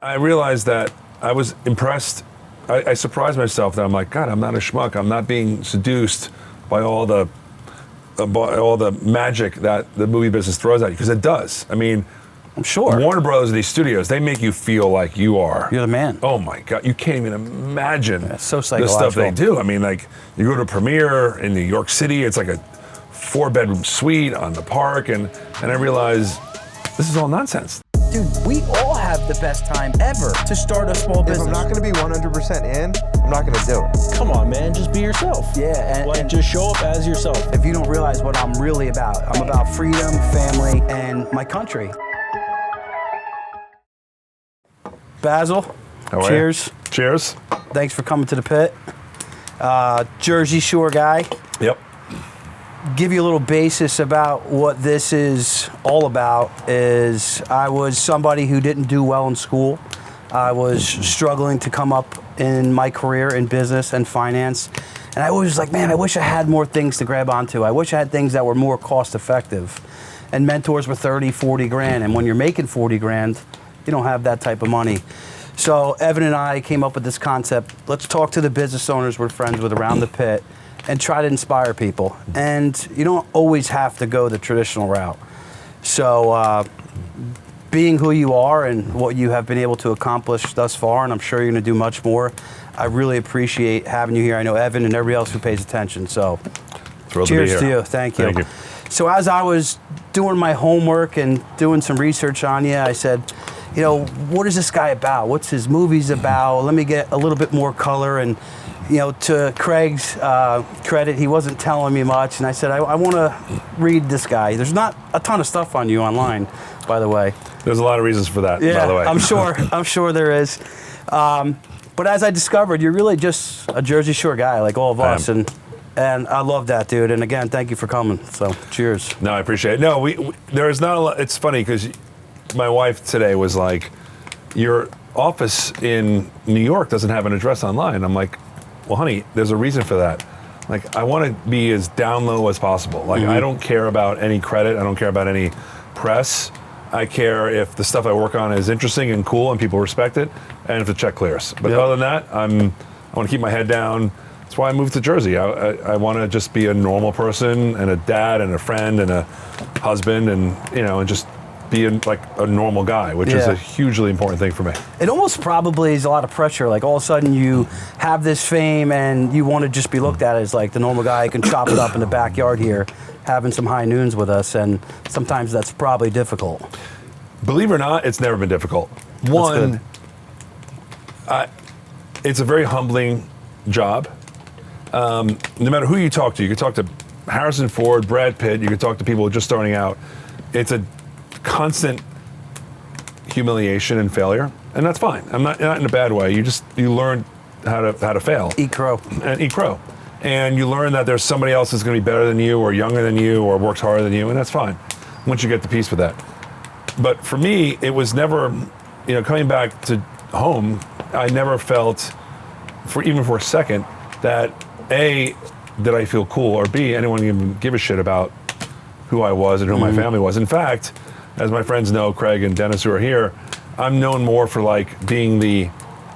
I realized that I was impressed. I surprised myself that I'm like, God, I'm not a schmuck. I'm not being seduced by all the magic that the movie business throws at you, because it does. I mean, I'm sure. Warner Brothers, these studios, they make you feel like you are. You're the man. Oh my God, you can't even imagine So the psychological. stuff they do. I mean, like, you go to a premiere in New York City, it's like a 4-bedroom suite on the park, and I realized this is all nonsense. Dude, we all have the best time ever to start a small business. If I'm not going to be 100% in, I'm not going to do it. Come on, man, just be yourself. Yeah, and just show up as yourself. if you don't realize what I'm really about, I'm about freedom, family, and my country. Basil, How are you? cheers. Cheers. Thanks for coming to the pit. Jersey Shore guy. Yep. Give you a little basis about what this is all about. Is I was somebody who didn't do well in school. I was struggling to come up in my career in business and finance. And I was like, man, I wish I had more things to grab onto. I wish I had things that were more cost effective. And mentors were 30, 40 grand. And when you're making 40 grand, you don't have that type of money. So Evan and I came up with this concept. Let's talk to the business owners we're friends with around the pit and try to inspire people. And you don't always have to go the traditional route. So being who you are and what you have been able to accomplish thus far, and I'm sure you're gonna do much more, I really appreciate having you here. I know Evan and everybody else who pays attention, so Thrilled cheers to be here. you. Thank you. Thank you. So as I was doing my homework and doing some research on you, I said, you know, what is this guy about? What's his movies about? Let me get a little bit more color. And, you know, to Craig's credit, he wasn't telling me much. And I said, I want to read this guy. There's not a ton of stuff on you online, by the way. There's a lot of reasons for that, Yeah, by the way. I'm sure there is. But as I discovered, you're really just a Jersey Shore guy like all of I us. am. And I love that, dude. And again, thank you for coming. So cheers. No, I appreciate it. No, we there's not a lot. It's funny because my wife today was like, your office in New York doesn't have an address online. I'm like, well, honey, there's a reason for that. Like, I want to be as down low as possible. Like, I don't care about any credit. I don't care about any press. I care if the stuff I work on is interesting and cool and people respect it, and if the check clears. But other than that, I want to keep my head down. That's why I moved to Jersey. I want to just be a normal person and a dad and a friend and a husband, and and just be like a normal guy, which is a hugely important thing for me. It almost probably is a lot of pressure. Like all of a sudden you have this fame and you want to just be looked at as like the normal guy who can chop it up in the backyard here, having some high noons with us. And sometimes that's probably difficult. Believe it or not, it's never been difficult. One, it's a very humbling job. No matter who you talk to, you can talk to Harrison Ford, Brad Pitt, you can talk to people just starting out. It's a constant humiliation and failure, and that's fine. I'm not in a bad way. You learn how to fail. Eat crow. And eat crow. And you learn that there's somebody else that's going to be better than you or younger than you or works harder than you, and that's fine once you get to peace with that. But for me, it was never, coming back to home, I never felt, even for a second, that A, did I feel cool, or B, anyone even give a shit about who I was and who my family was. In fact, as my friends know, Craig and Dennis who are here, I'm known more for like being the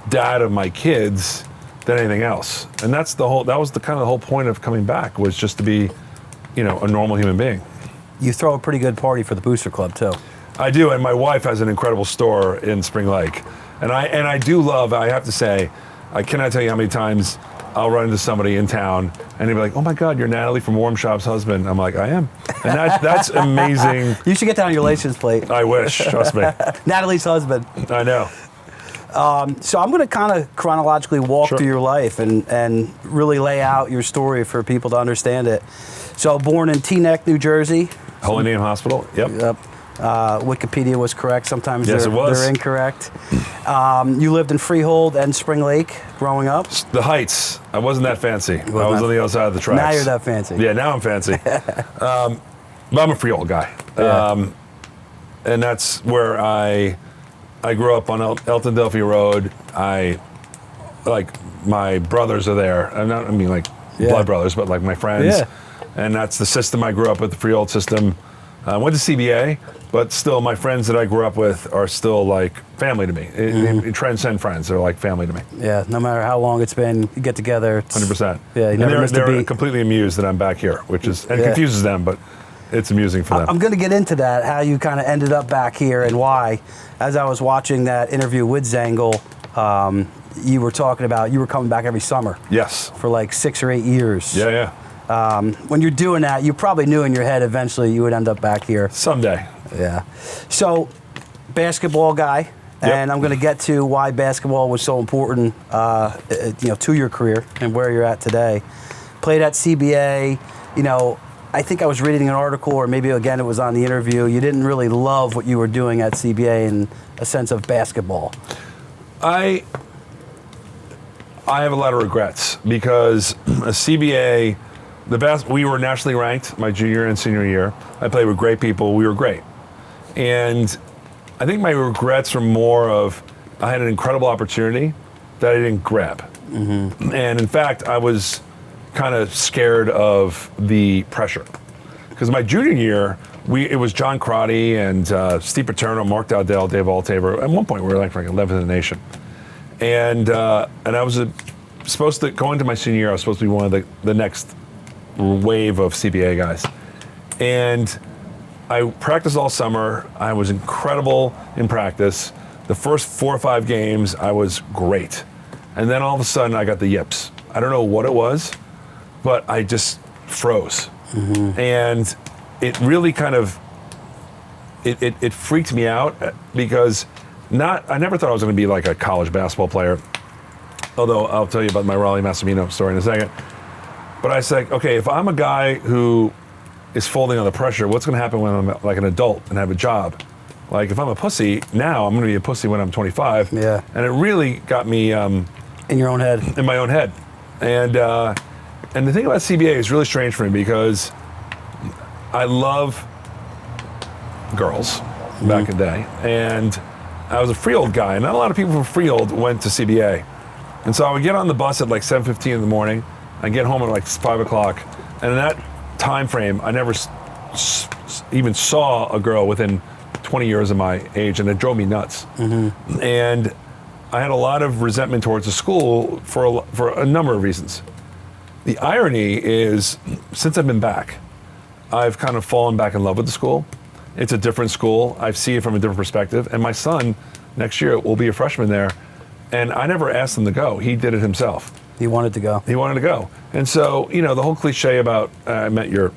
dad of my kids than anything else. And that was the kind of the whole point of coming back, was just to be, a normal human being. You throw a pretty good party for the Booster Club too. I do, and my wife has an incredible store in Spring Lake. And I do love, I have to say, I cannot tell you how many times I'll run into somebody in town and they'll be like, oh my God, you're Natalie from Warm Shop's husband. I'm like, I am. And that's amazing. You should get that on your license plate. I wish, trust me. Natalie's husband. I know. So I'm going to kind of chronologically walk through your life and really lay out your story for people to understand it. So born in Teaneck, New Jersey. Holy Name Hospital, yep. Wikipedia was correct. Sometimes Yes, they're incorrect. You lived in Freehold and Spring Lake growing up. The Heights. I wasn't that fancy. I was on the other side of the tracks. Now you're that fancy. Yeah, now I'm fancy. But I'm a Freehold guy. Yeah. And that's where I grew up on Elton Delphi Road. My brothers are there. Blood brothers, but like my friends. Yeah. And that's the system I grew up with, the Freehold system. I went to CBA, but still my friends that I grew up with are still like family to me. It transcend friends. They're like family to me. Yeah, no matter how long it's been, you get together. 100%. Yeah, you never missed a they're beat. completely amused that I'm back here, which is, and confuses them, but it's amusing for them. I'm going to get into that, how you kind of ended up back here and why. As I was watching that interview with Zangle, you were talking about you were coming back every summer. Yes. For like 6 or 8 years. Yeah. When you're doing that, you probably knew in your head eventually you would end up back here. Someday. Yeah. So, basketball guy, and I'm going to get to why basketball was so important, to your career and where you're at today. Played at CBA. I think I was reading an article, or maybe again it was on the interview. You didn't really love what you were doing at CBA in a sense of basketball. I have a lot of regrets because a CBA, we were nationally ranked my junior and senior year. I played with great people. We were great. And I think my regrets were more of I had an incredible opportunity that I didn't grab. Mm-hmm. And in fact, I was kind of scared of the pressure. Because my junior year, it was John Crotty and Steve Paterno, Mark Dowdell, Dave Altaver. At one point, we were like 11th in the nation. And I was supposed to, going into my senior year, I was supposed to be one of the next wave of CBA guys. And I practiced all summer. I was incredible in practice. The first 4 or 5 games, I was great. And then all of a sudden, I got the yips. I don't know what it was, but I just froze. Mm-hmm. And it really kind of, it freaked me out because I never thought I was going to be like a college basketball player, although I'll tell you about my Raleigh Massimino story in a second. But I said, okay, if I'm a guy who is folding under pressure, what's going to happen when I'm like an adult and have a job? Like if I'm a pussy now, I'm going to be a pussy when I'm 25. Yeah. And it really got me in your own head. In my own head. And the thing about CBA is really strange for me because I love girls back in the day, and I was a Freehold guy, and not a lot of people from Freehold went to CBA. And so I would get on the bus at like 7:15 in the morning, I'd get home at like 5 o'clock, and in that time frame, I never even saw a girl within 20 years of my age, and it drove me nuts. Mm-hmm. And I had a lot of resentment towards the school for a number of reasons. The irony is, since I've been back, I've kind of fallen back in love with the school. It's a different school. I see it from a different perspective. And my son, next year, will be a freshman there. And I never asked him to go. He did it himself. He wanted to go. He wanted to go. And so, the whole cliche about I met your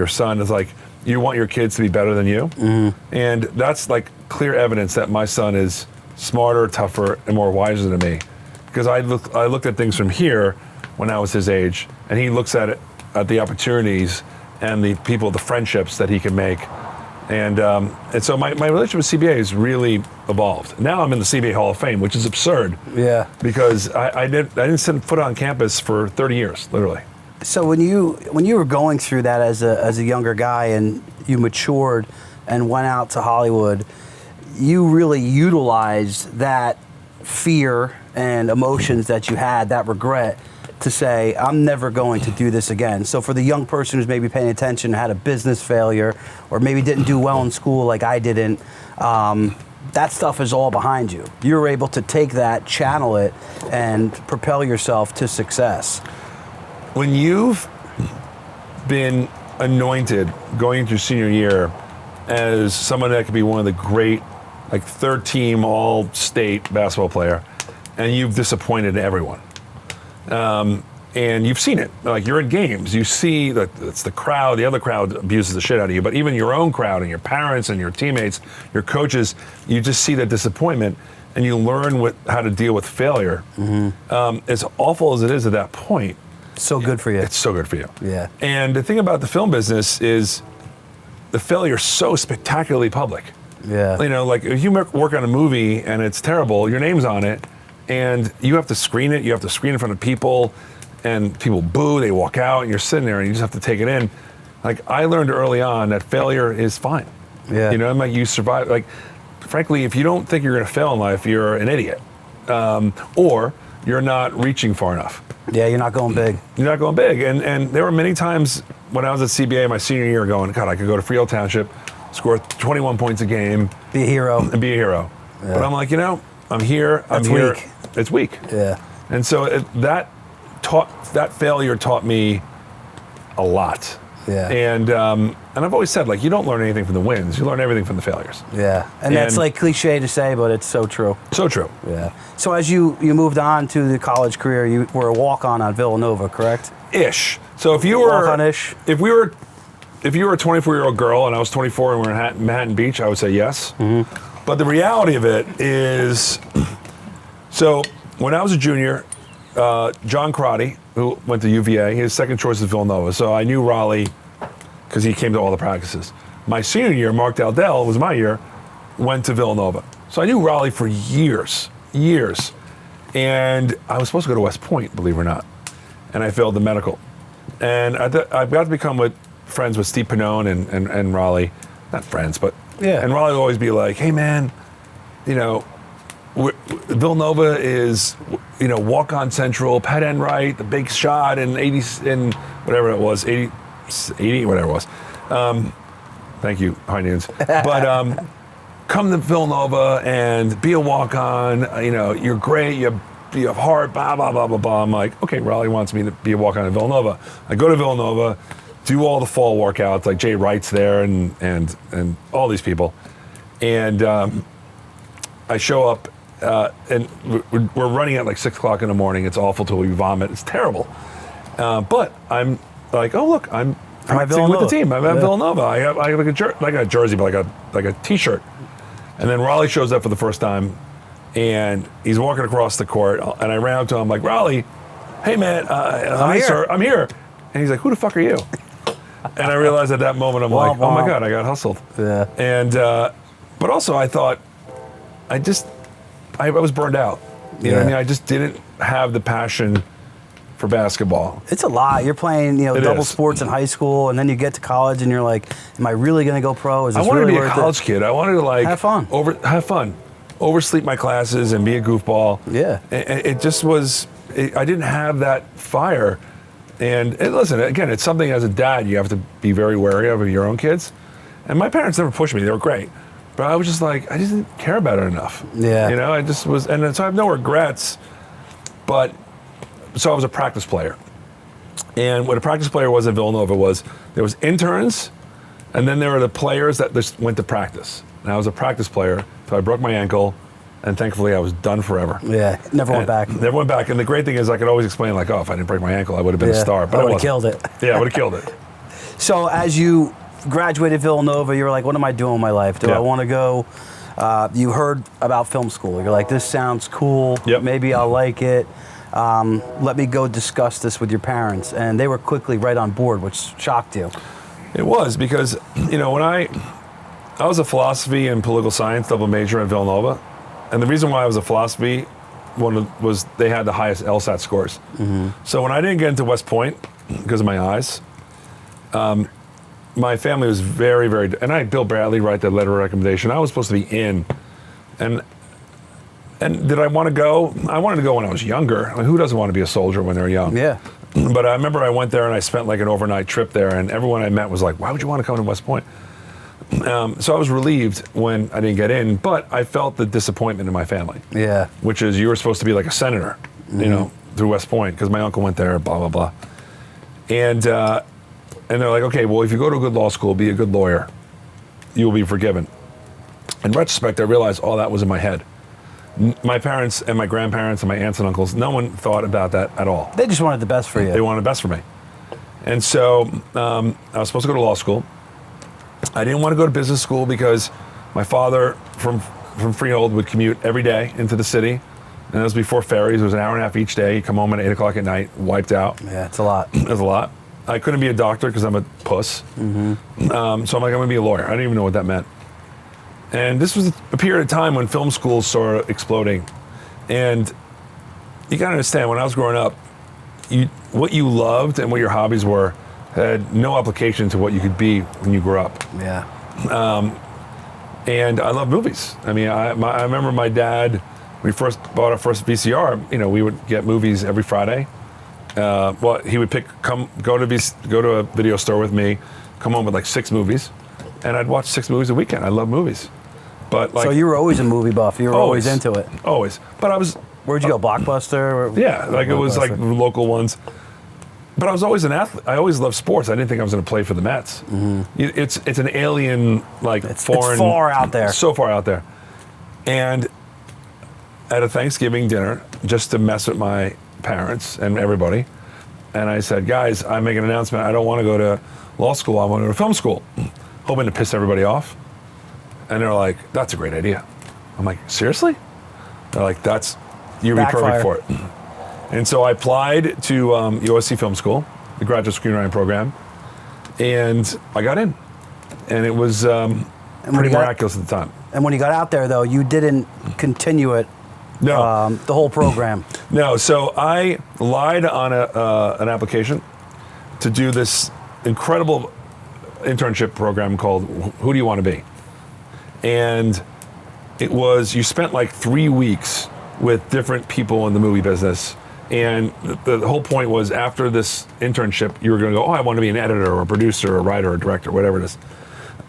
son is like, you want your kids to be better than you. Mm-hmm. And that's like clear evidence that my son is smarter, tougher, and more wiser than me. Because I looked at things from here when I was his age, and he looks at the opportunities and the people, the friendships that he can make. And so my relationship with CBA has really evolved. Now I'm in the CBA Hall of Fame, which is absurd. Yeah. Because I didn't set foot on campus for 30 years, literally. So when you were going through that as a younger guy and you matured and went out to Hollywood, you really utilized that fear and emotions that you had, that regret, to say, I'm never going to do this again. So for the young person who's maybe paying attention, had a business failure, or maybe didn't do well in school like I didn't, that stuff is all behind you. You're able to take that, channel it, and propel yourself to success. When you've been anointed going into your senior year as someone that could be one of the great, like third team all-state basketball player, and you've disappointed everyone. And you've seen it. Like you're in games, you see that it's the crowd, the other crowd abuses the shit out of you, but even your own crowd and your parents and your teammates, your coaches, you just see that disappointment and you learn how to deal with failure. Mm-hmm. As awful as it is at that point, so good for you. It's so good for you. Yeah. And the thing about the film business is the failure is so spectacularly public. Yeah. Like if you work on a movie and it's terrible, your name's on it, and you have to screen it. You have to screen in front of people, and people boo. They walk out, and you're sitting there, and you just have to take it in. Like I learned early on that failure is fine. Yeah. Like you survive. Like, frankly, if you don't think you're going to fail in life, you're an idiot, or you're not reaching far enough. Yeah, you're not going big. You're not going big, and there were many times when I was at CBA my senior year going, God, I could go to Freehold Township, score 21 points a game. Be a hero. And be a hero. Yeah. But I'm like, I'm here. That's I'm here. weak. It's weak. Yeah. And so that failure taught me a lot. Yeah. And I've always said, like, you don't learn anything from the wins. You learn everything from the failures. Yeah. And that's like cliche to say, but it's so true. So true. Yeah. So as you moved on to the college career, you were a walk-on at Villanova, correct? Ish. So if you were Walk-on-ish? if you were a 24-year-old girl and I was 24 and we were in Manhattan Beach, I would say yes. Mm-hmm. But the reality of it is, so when I was a junior, John Crotty, who went to UVA, his second choice is Villanova. So I knew Raleigh because he came to all the practices. My senior year, Mark Dowdell, was my year, went to Villanova. So I knew Raleigh for years. And I was supposed to go to West Point, believe it or not. And I failed the medical. And I've got to become friends with Steve Pannone and Raleigh. Not friends, but... Yeah. And Raleigh would always be like, hey, man, Villanova is, walk-on central, Pat Enright, the big shot in 80, in whatever it was, 80, whatever it was. Thank you, High Noons. But come to Villanova and be a walk-on. You're great. You have heart. Blah blah blah blah blah. I'm like, okay, Raleigh wants me to be a walk-on at Villanova. I go to Villanova, do all the fall workouts. Like Jay Wright's there and all these people, and I show up. And we're running at like 6 o'clock in the morning. It's awful till we vomit. It's terrible. But I'm like, oh look, I'm practicing with the team. I'm at Villanova. I have like a jersey, but like a T-shirt. And then Raleigh shows up for the first time, and he's walking across the court. And I ran up to him like, Raleigh, hey man, hi sir, I'm here. And he's like, who the fuck are you? And I realized at that moment, I'm like, oh my God, I got hustled. Yeah. And but also I thought, I was burned out. You know what I mean? I just didn't have the passion for basketball. It's a lot. You're playing, double sports in high school, and then you get to college, and you're like, "Am I really going to go pro? Is this I wanted really to be a college kid. I wanted to have fun, oversleep my classes, and be a goofball. Yeah. It just was. I didn't have that fire. And listen, again, it's something as a dad you have to be very wary of your own kids. And my parents never pushed me; they were great. But I was just like, I just didn't care about it enough. Yeah. I just was, and so I have no regrets. But, so I was a practice player. And what a practice player was at Villanova was, there was interns, and then there were the players that just went to practice. And I was a practice player, so I broke my ankle, and thankfully I was done forever. Yeah, never went back. Never went back. And the great thing is I could always explain like, oh, if I didn't break my ankle, I would have been a star. But I would have killed it. Yeah, I would have killed it. So as you graduated Villanova, you were like, what am I doing with my life? Do I want to go? You heard about film school. You're like, this sounds cool. Yep. Maybe I'll like it. Let me go discuss this with your parents. And they were quickly right on board, which shocked you. It was because, when I was a philosophy and political science double major at Villanova. And the reason why I was a philosophy one was they had the highest LSAT scores. Mm-hmm. So when I didn't get into West Point because of my eyes, my family was very, very, and I had Bill Bradley write that letter of recommendation. I was supposed to be in, and did I want to go? I wanted to go when I was younger. I mean, who doesn't want to be a soldier when they're young? Yeah. But I remember I went there and I spent like an overnight trip there, and everyone I met was like, why would you want to come to West Point? So I was relieved when I didn't get in, but I felt the disappointment in my family. Yeah. Which is, you were supposed to be like a senator, through West Point, because my uncle went there, blah, blah, blah. And they're like, okay, well, if you go to a good law school, be a good lawyer, you will be forgiven. In retrospect, I realized all that was in my head. My parents and my grandparents and my aunts and uncles, no one thought about that at all. They just wanted the best for you. They wanted the best for me. And so I was supposed to go to law school. I didn't want to go to business school because my father from Freehold would commute every day into the city. And that was before ferries. It was an hour and a half each day. He'd come home at 8 o'clock at night, wiped out. Yeah, it's a lot. It was a lot. I couldn't be a doctor because I'm a puss. Mm-hmm. So I'm like, I'm going to be a lawyer. I didn't even know what that meant. And this was a period of time when film schools started exploding. And you got to understand, when I was growing up, what you loved and what your hobbies were had no application to what you could be when you grew up. Yeah. And I love movies. I mean, I remember my dad, when we first bought our first VCR, we would get movies every Friday. Well, he would go to a video store with me, come home with like 6 movies, and I'd watch 6 movies a weekend. I love movies, but like So you were always a movie buff. You were always into it. Always, but I was. Where'd you go? Blockbuster? Yeah, like it was like Blockbuster. local ones. But I was always an athlete. I always loved sports. I didn't think I was going to play for the Mets. It's an alien, like foreign. It's far out there. So far out there. And at a Thanksgiving dinner, just to mess with my parents and everybody, and I said, guys, I make an announcement. I don't want to go to law school. I want to go to film school, hoping to piss everybody off. And they're like, that's a great idea. I'm like, seriously? They're like, you'd be perfect for it. And so I applied to USC Film School, the graduate screenwriting program, and I got in. And it was pretty miraculous at the time. And when you got out there, though, you didn't continue it. No. The whole program. No, so I lied on an application to do this incredible internship program called Who Do You Want to Be? And it was, you spent like 3 weeks with different people in the movie business. And the whole point was after this internship, you were going to go, I want to be an editor or a producer or a writer or a director, whatever it is.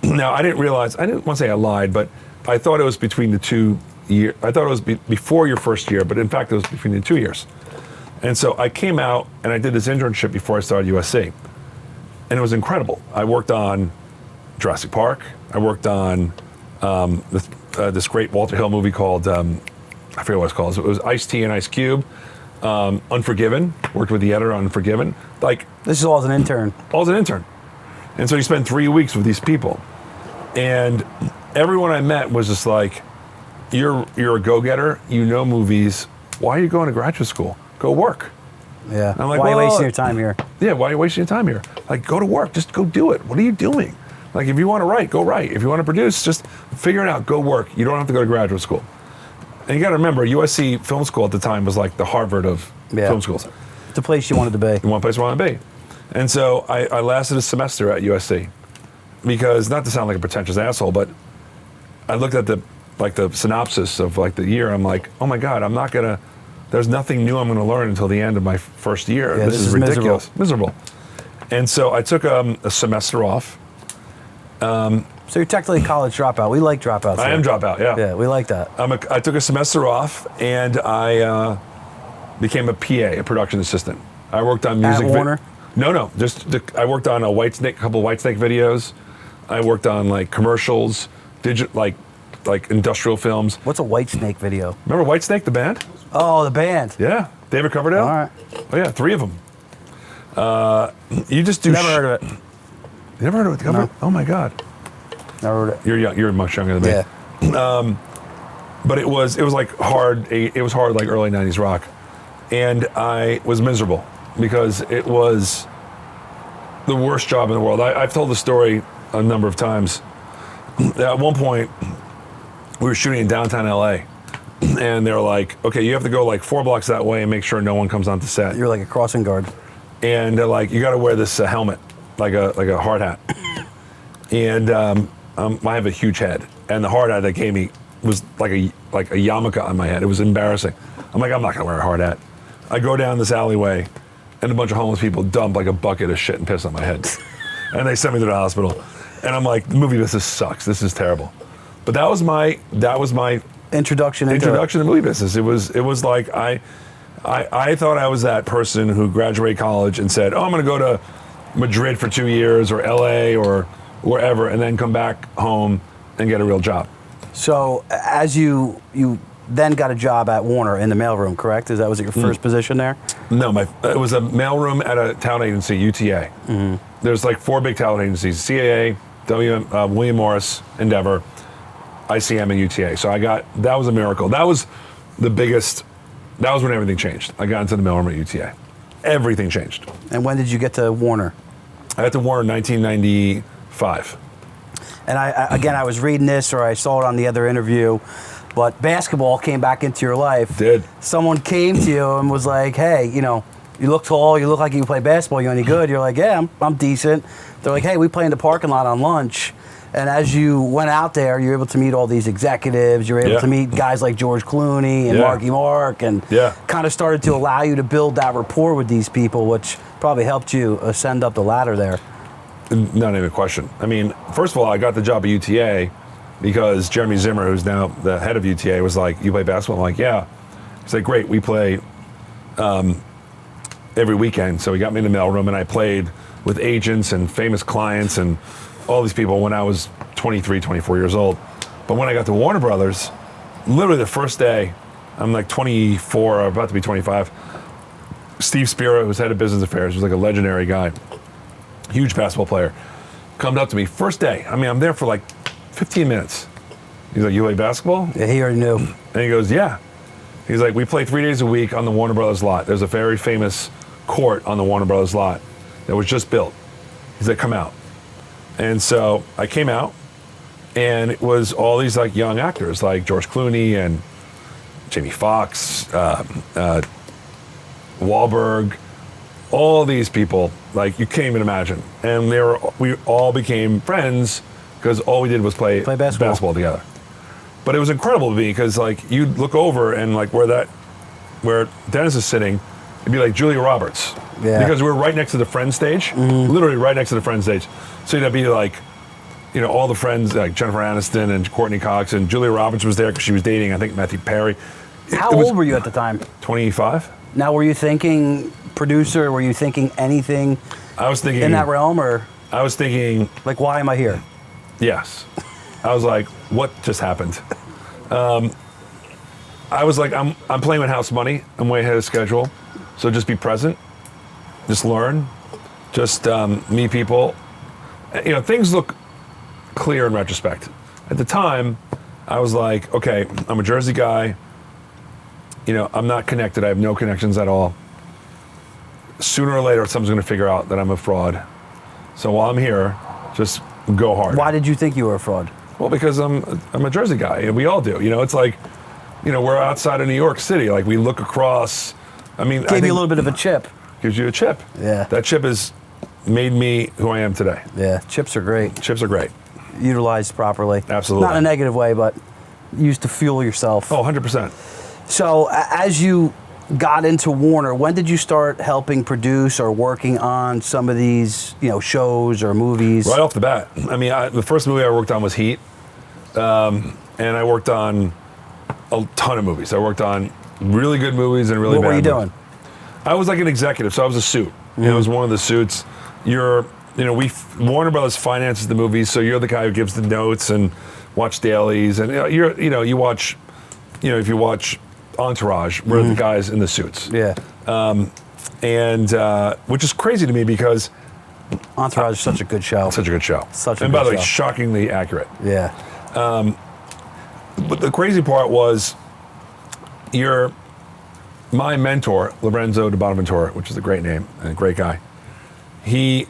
Now, I didn't want to say I lied, but I thought it was between the 2 years. I thought it was before your first year, but in fact, it was between the 2 years. And so I came out and I did this internship before I started USC. And it was incredible. I worked on Jurassic Park. I worked on this great Walter Hill movie called, I forget what it's called. It was Ice-T and Ice Cube. Unforgiven, worked with the editor on Unforgiven. Like, This is all as an intern. all as an intern. And so you spend 3 weeks with these people. And everyone I met was just like, you're a go-getter, you know movies, why are you going to graduate school? Go work. Yeah. I'm like, why are you well, wasting your time here? Yeah, why are you wasting your time here? Like, go to work, just go do it. What are you doing? Like, if you want to write, go write. If you want to produce, just figure it out, go work. You don't have to go to graduate school. And you got to remember, USC Film School at the time was like the Harvard of film schools. It's a place you wanted to be. One place I wanted to be. And so I lasted a semester at USC because, not to sound like a pretentious asshole, but I looked at the synopsis of like the year. I'm like, oh my God, there's nothing new I'm going to learn until the end of my first year. Yeah, this is ridiculous. Miserable. And so I took a semester off. So you're technically a college dropout. We like dropouts. I am dropout, yeah. Yeah, we like that. I took a semester off and I became a PA, a production assistant. I worked on music. At Warner? No. I worked on a couple Whitesnake videos. I worked on like commercials, like industrial films. What's a Whitesnake video? Remember Whitesnake, the band? Oh, the band. Yeah, David Coverdale. All right. Oh yeah, 3 of them. You just do. Never heard of it. You never heard of it? No. Oh my God. Never heard of it. You're young. You're much younger than me. Yeah. But it was like hard. It was hard, like early '90s rock, and I was miserable because it was the worst job in the world. I've told the story a number of times. At one point, we were shooting in downtown LA, and they were like, "Okay, you have to go like 4 blocks that way and make sure no one comes onto set." You're like a crossing guard. And they're like, "You got to wear this helmet, like a hard hat." And I have a huge head, and the hard hat they gave me was like a yarmulke on my head. It was embarrassing. I'm like, I'm not gonna wear a hard hat. I go down this alleyway, and a bunch of homeless people dump like a bucket of shit and piss on my head, and they sent me to the hospital. And I'm like, the movie business sucks. This is terrible. But that was my Introduction to movie business. It was like I thought I was that person who graduated college and said, oh, I'm gonna go to Madrid for 2 years or LA or wherever, and then come back home and get a real job. So as you then got a job at Warner in the mailroom, correct? Was it your first position there? No, it was a mailroom at a talent agency, UTA. Mm-hmm. There's like 4 big talent agencies: CAA, William Morris, Endeavor, ICM, and UTA. So that was a miracle. That was the biggest. That was when everything changed. I got into the mailroom at UTA. Everything changed. And when did you get to Warner? I got to Warner in 1995. And I was reading this, or I saw it on the other interview, but basketball came back into your life. Did. Someone came to you and was like, hey, you look tall, you look like you can play basketball, you any good? You're like, yeah, I'm decent. They're like, hey, we play in the parking lot on lunch. And as you went out there, you were able to meet all these executives. You were able Yeah. to meet guys like George Clooney and Yeah. Marky Mark, and Yeah. kind of started to allow you to build that rapport with these people, which probably helped you ascend up the ladder there. Not even a question. I mean, first of all, I got the job at UTA because Jeremy Zimmer, who's now the head of UTA, was like, "You play basketball?" I'm like, "Yeah." He's like, "Great, we play every weekend." So he got me in the mailroom, and I played with agents and famous clients and all these people when I was 23, 24 years old. But when I got to Warner Brothers, literally the first day, I'm like 24, or about to be 25. Steve Spira, who's head of business affairs, was like a legendary guy, huge basketball player, comes up to me first day. I mean, I'm there for like 15 minutes. He's like, "You play basketball?" Yeah, he already knew. And he goes, "Yeah." He's like, "We play 3 days a week on the Warner Brothers lot. There's a very famous court on the Warner Brothers lot that was just built." He's like, "Come out." And so I came out, and it was all these like young actors like George Clooney and Jamie Foxx, Wahlberg, all these people, like you can't even imagine. And we all became friends because all we did was play basketball together. But it was incredible to me because like you'd look over and like where Dennis is sitting, it'd be like Julia Roberts. Yeah. Because we were right next to the Friends stage, literally right next to the Friends stage. So it'd be like, you know, all the friends like Jennifer Aniston and Courtney Cox, and Julia Roberts was there because she was dating, I think, Matthew Perry. How old were you at the time? 25. Now, were you thinking producer? Were you thinking anything I was thinking in that realm, or I was thinking, like, why am I here? yes. I was like, what just happened? I was like, I'm playing with house money. I'm way ahead of schedule. So just be present. Just learn. Just meet people. You know, things look clear in retrospect. At the time, I was like, okay, I'm a Jersey guy. You know, I'm not connected. I have no connections at all. Sooner or later, someone's going to figure out that I'm a fraud. So while I'm here, just go hard. Why did you think you were a fraud? Well, because I'm a Jersey guy, and we all do. You know, it's like, you know, we're outside of New York City. Like, we look across. I mean, Gave you a little bit of a chip. Gives you a chip. Yeah. That chip has made me who I am today. Yeah, chips are great. Chips are great. Utilized properly. Absolutely. Not in a negative way, but used to fuel yourself. Oh, 100%. So as you got into Warner, when did you start helping produce or working on some of these, you know, shows or movies? Right off the bat. I mean, the first movie I worked on was Heat. And I worked on a ton of movies. I worked on really good movies and really bad movies. What were you doing? I was like an executive, so I was a suit. You know, I was one of the suits. Warner Brothers finances the movies, so you're the guy who gives the notes and watch dailies, and you watch, if you watch Entourage, we're the guys in the suits. Yeah. And which is crazy to me because Entourage is such a good show. such a good show. Such a and good by the way, show. shockingly accurate. Yeah. But the crazy part was, my mentor, Lorenzo de Bonaventura, which is a great name and a great guy, he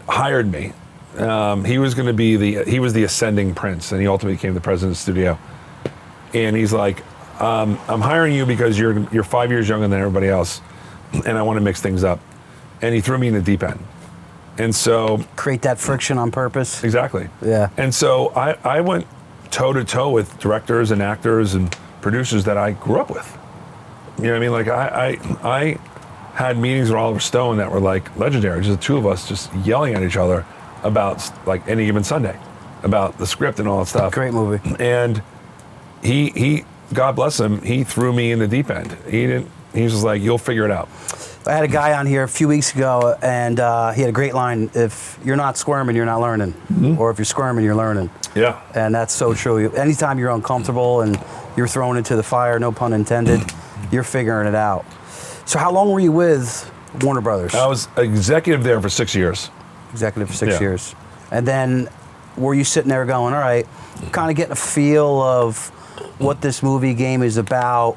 hired me. He was going to be he was the ascending prince, and he ultimately became the president of the studio. And he's like, I'm hiring you because you're 5 years younger than everybody else, and I want to mix things up. And he threw me in the deep end. And so Create that friction on purpose. exactly. Yeah. And so I went toe to toe with directors and actors and producers that I grew up with. You know what I mean? Like I had meetings with Oliver Stone that were like legendary. Just the two of us just yelling at each other about like Any Given Sunday, about the script and all that stuff. Great movie. And he God bless him, he threw me in the deep end. He was just like, you'll figure it out. I had a guy on here a few weeks ago, and he had a great line: "If you're not squirming, you're not learning, or if you're squirming, you're learning." Yeah. And that's so true. Anytime you're uncomfortable and you're thrown into the fire, no pun intended, you're figuring it out. So how long were you with Warner Brothers? I was executive there for 6 years. Executive for 6 Yeah. years. And then were you sitting there going, all right, kind of getting a feel of what this movie game is about?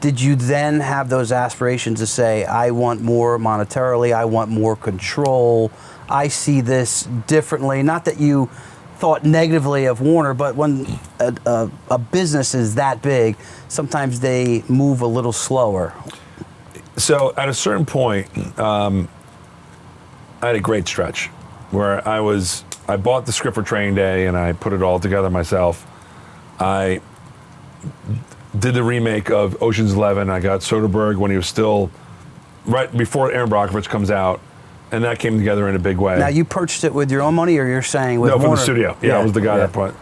Did you then have those aspirations to say, I want more monetarily, I want more control, I see this differently? Not that you thought negatively of Warner, but when a business is that big, sometimes they move a little slower. So at a certain point, I had a great stretch where I was I bought the script for Training Day and I put it all together myself. I did the remake of Ocean's 11. I got Soderbergh when he was still right before Aaron Brockovich comes out, and that came together in a big way. Now, you purchased it with your own money, or you're saying with No, Warner? from the studio. Yeah, I was the guy that put.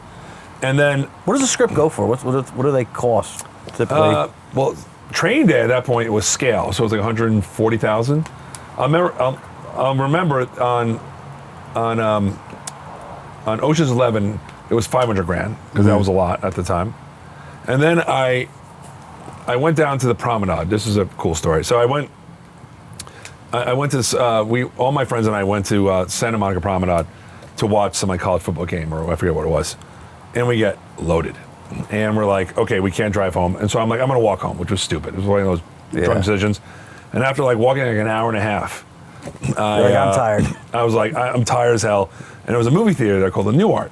And then, What does a script go for? What do they cost typically? well, Training Day at that point it was scale, so it was like 140,000. I'll remember on Ocean's 11 it was 500 grand because that was a lot at the time. And then I went down to the Promenade. This is a cool story. So I went to this, all my friends and I went to Santa Monica Promenade to watch some like college football game, or I forget what it was. And we get loaded. And we're like, okay, we can't drive home. And so I'm like, I'm gonna walk home, which was stupid. It was one of those drunk decisions. And after like walking like an hour and a half, I'm tired. I was like, I'm tired as hell. And there was a movie theater there called the New Art.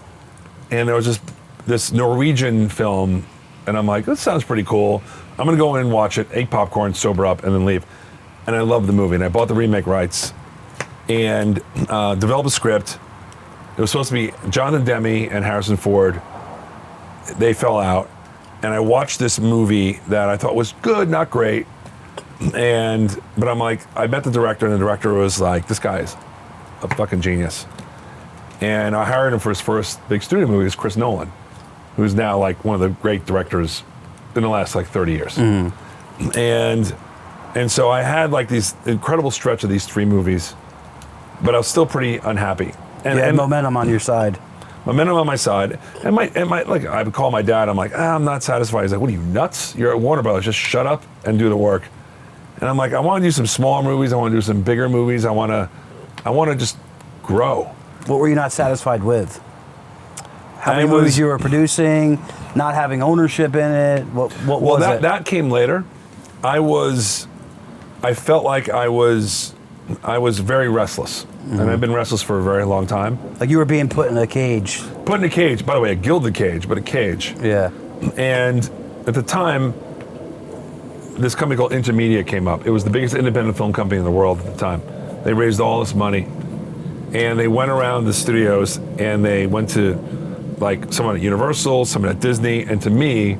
And there was just this Norwegian film, and I'm like, this sounds pretty cool. I'm gonna go in and watch it, eat popcorn, sober up, and then leave. And I loved the movie, and I bought the remake rights and developed a script. It was supposed to be Jonathan Demme and Harrison Ford. They fell out, and I watched this movie that I thought was good, not great. But I'm like, I met the director, and the director was like, this guy is a fucking genius. And I hired him for his first big studio movie, is Chris Nolan, who's now like one of the great directors in the last like 30 years. And so I had like these incredible stretch of these 3 movies, but I was still pretty unhappy. And momentum on your side. Momentum on my side. And my like I would call my dad, I'm like, I'm not satisfied. He's like, what are you, nuts? You're at Warner Brothers, just shut up and do the work. And I'm like, I want to do some smaller movies, I want to do some bigger movies, I want to just grow. What were you not satisfied with? How many movies you were producing, not having ownership in it? What was it? That came later. I felt like I was very restless. And I've been restless for a very long time. Like you were being put in a cage. Put in a cage, by the way, a gilded cage, but a cage. Yeah. And at the time, this company called Intermedia came up. It was the biggest independent film company in the world at the time. They raised all this money. And they went around the studios and they went to like someone at Universal, someone at Disney, and to me,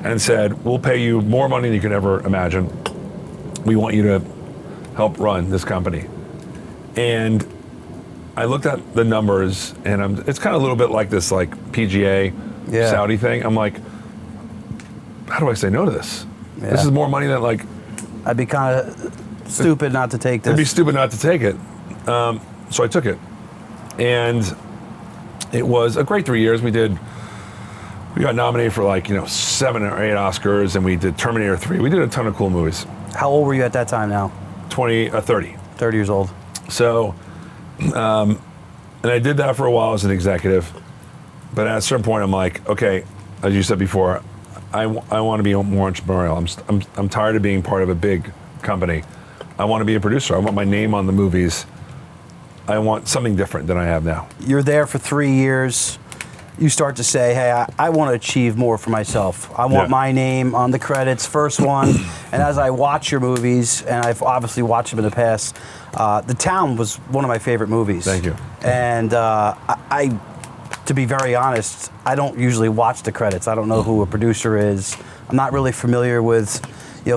and said, we'll pay you more money than you could ever imagine. We want you to help run this company. And I looked at the numbers, and it's kind of a little bit like this like PGA Saudi thing. I'm like, how do I say no to this? Yeah. This is more money than like... I'd be kind of stupid not to take this. It'd be stupid not to take it. So I took it. And it was a great 3 years. We got nominated for like, 7 or 8 Oscars, and we did Terminator 3. We did a ton of cool movies. How old were you at that time now? 30. 30 years old. So, and I did that for a while as an executive. But at a certain point, I'm like, okay, as you said before, I want to be more entrepreneurial. I'm tired of being part of a big company. I want to be a producer. I want my name on the movies. I want something different than I have now. You're there for 3 years. You start to say, hey, I want to achieve more for myself. I want my name on the credits, first one. And as I watch your movies, and I've obviously watched them in the past, The Town was one of my favorite movies. Thank you. And I, to be very honest, I don't usually watch the credits. I don't know who a producer is. I'm not really familiar with,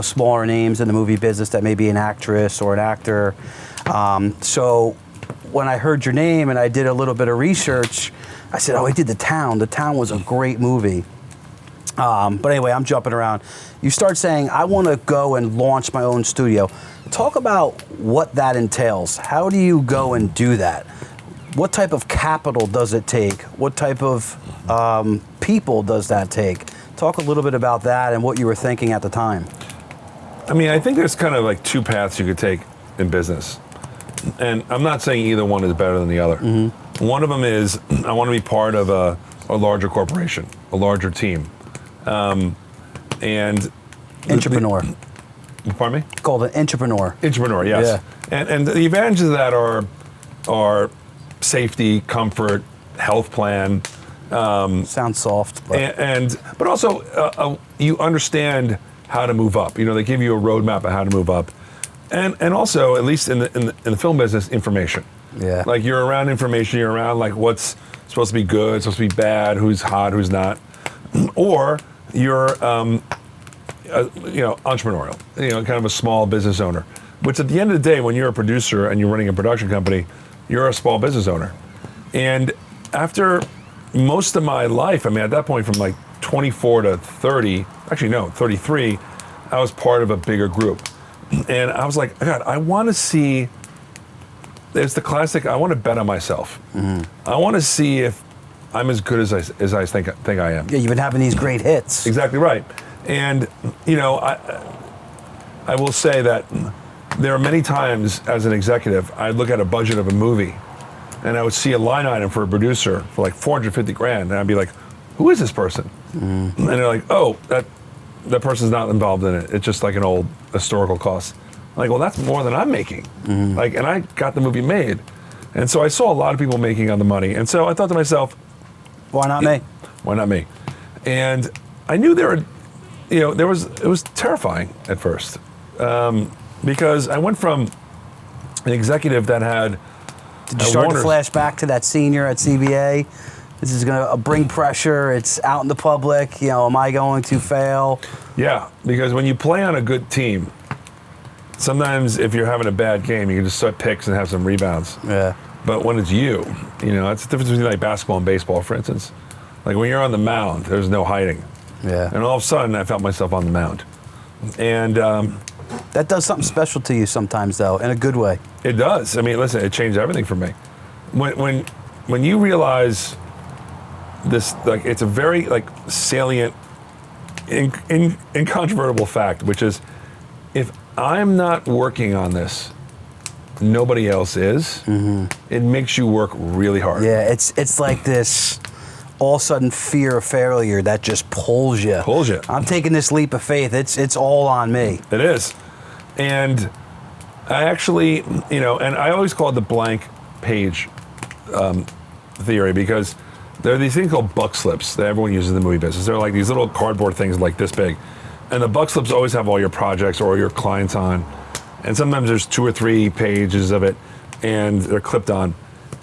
smaller names in the movie business that may be an actress or an actor. So when I heard your name and I did a little bit of research, I said, oh, he did The Town. The Town was a great movie. But anyway, I'm jumping around. You start saying, I want to go and launch my own studio. Talk about what that entails. How do you go and do that? What type of capital does it take? What type of people does that take? Talk a little bit about that and what you were thinking at the time. I mean, I think there's kind of like 2 paths you could take in business. And I'm not saying either one is better than the other. Mm-hmm. One of them is I want to be part of a larger corporation, a larger team. And entrepreneur. Pardon me? It's called an entrepreneur. Entrepreneur, yes. Yeah. And the advantages of that are safety, comfort, health plan. Sounds soft. But also you understand how to move up. They give you a roadmap of how to move up. And also, at least in the film business, information. Yeah. Like you're around information, you're around like what's supposed to be good, supposed to be bad, who's hot, who's not, or you're, entrepreneurial, kind of a small business owner. Which at the end of the day, when you're a producer and you're running a production company, you're a small business owner. And after most of my life, I mean, at that point from like 24 to 30, actually no, 33, I was part of a bigger group. And I was like, God, I want to see, there's the classic, I want to bet on myself. I want to see if I'm as good as I think I am. Yeah, you've been having these great hits. Exactly right. And, I will say that there are many times as an executive, I'd look at a budget of a movie and I would see a line item for a producer for like 450 grand. And I'd be like, who is this person? And they're like, oh, that person's not involved in it. It's just like an old historical cost. I'm like, well, that's more than I'm making. Like, and I got the movie made. And so I saw a lot of people making on the money. And so I thought to myself, why not me? Why not me? And I knew it was terrifying at first. Because I went from an executive that had. Did you start to flash back to that senior at CBA? This is going to bring pressure. It's out in the public. Am I going to fail? Yeah, because when you play on a good team, sometimes if you're having a bad game, you can just set picks and have some rebounds. Yeah. But when it's that's the difference between like basketball and baseball, for instance. Like when you're on the mound, there's no hiding. Yeah. And all of a sudden, I felt myself on the mound. And that does something special to you sometimes, though, in a good way. It does. I mean, listen, it changed everything for me. When you realize this, like, it's a very like salient, incontrovertible fact, which is, if I'm not working on this, nobody else is. It makes you work really hard. Yeah, it's like this all of a sudden fear of failure that just pulls you. I'm taking this leap of faith. It's all on me. It is. And I actually, and I always call it the blank page theory, because there are these things called buck slips that everyone uses in the movie business. They're like these little cardboard things like this big. And the buck slips always have all your projects or your clients on. And sometimes there's 2 or 3 pages of it, and they're clipped on.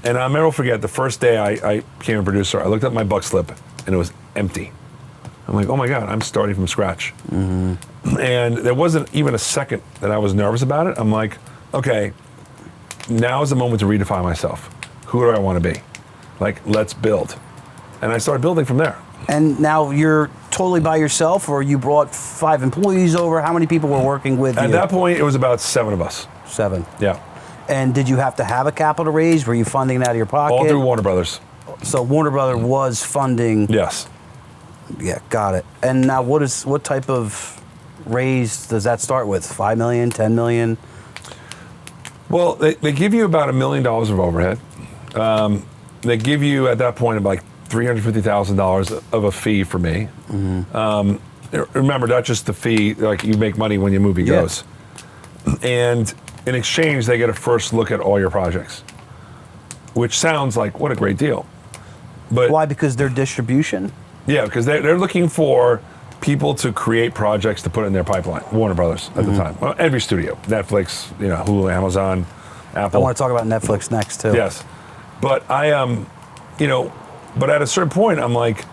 And I'll never forget the first day I became a producer, I looked at my buck slip, and it was empty. I'm like, oh my God, I'm starting from scratch. And there wasn't even a second that I was nervous about it. I'm like, okay, now is the moment to redefine myself. Who do I want to be? Like, let's build. And I started building from there. And now you're totally by yourself, or you brought 5 employees over? How many people were working with you? At that point, it was about 7 of us. 7? Yeah. And did you have to have a capital raise? Were you funding it out of your pocket? All through Warner Brothers. So Warner Brothers was funding? Yes. Yeah, got it. And now what type of raise does that start with? 5 million, 10 million? Well, they give you about $1 million of overhead. They give you, at that point, about like $350,000 of a fee for me. Remember, not just the fee, like you make money when your movie goes. And in exchange, they get a first look at all your projects, which sounds like, what a great deal. But why? Because they're distribution? Yeah, because they're looking for people to create projects to put in their pipeline. Warner Brothers at the time. Well, every studio, Netflix, Hulu, Amazon, Apple. I want to talk about Netflix next too. Yes, but but at a certain point, I'm like,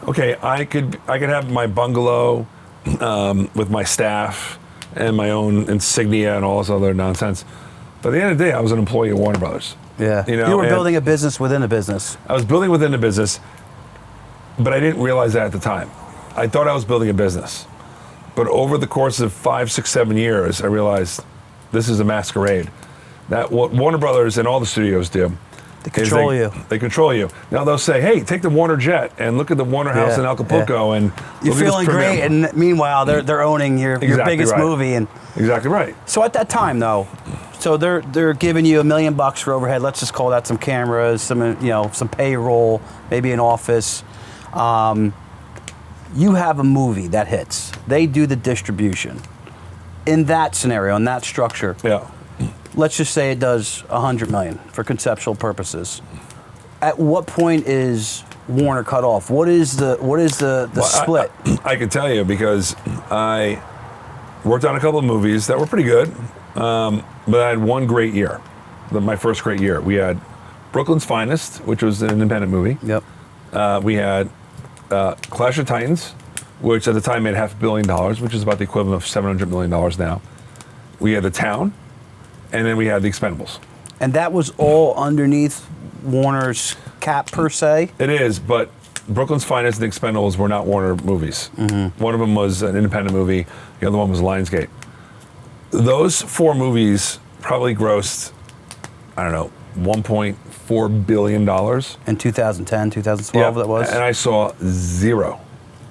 okay, I could have my bungalow with my staff and my own insignia and all this other nonsense. But at the end of the day, I was an employee of Warner Brothers. Yeah, you were building a business within a business. I was building within a business, but I didn't realize that at the time. I thought I was building a business. But over the course of 5, 6, 7 years, I realized this is a masquerade. That what Warner Brothers and all the studios do. They control you. They control you. Now they'll say, hey, take the Warner jet and look at the Warner house in Acapulco. And you're feeling great, and meanwhile, they're owning your biggest movie. And exactly right. So at that time, though, so they're giving you $1 million for overhead. Let's just call that some cameras, some payroll, maybe an office. You have a movie that hits. They do the distribution. In that scenario, in that structure, let's just say it does $100 million for conceptual purposes. At what point is Warner cut off? What is the split? I can tell you, because I worked on a couple of movies that were pretty good, but I had one great year. my first great year. We had Brooklyn's Finest, which was an independent movie. Yep. We had Clash of Titans, which at the time made $500 million, which is about the equivalent of $700 million now. We had The Town, and then we had The Expendables. And that was all underneath Warner's cap per se? It is, but Brooklyn's Finest and The Expendables were not Warner movies. One of them was an independent movie. The other one was Lionsgate. Those 4 movies probably grossed, I don't know, $1.4 billion. In 2010, 2012, that was? And I saw 0.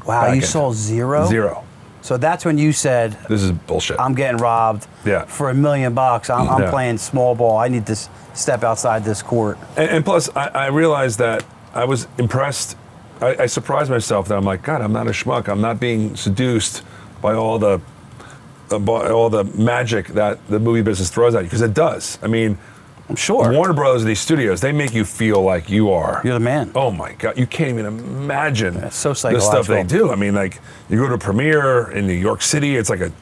Wow, back you in. saw 0? 0. So that's when you said, This is bullshit. I'm getting robbed Yeah. for $1 million. I'm Yeah. playing small ball. I need to step outside this court. And plus, I realized that I was impressed. I surprised myself that I'm like, God, I'm not a schmuck. I'm not being seduced by all the magic that the movie business throws at you, because it does. I mean, I'm sure. Warner Brothers and these studios, they make you feel like you are. You're the man. Oh my God, you can't even imagine It's so the stuff psychological. they do. I mean, like, you go to a premiere in New York City, it's like a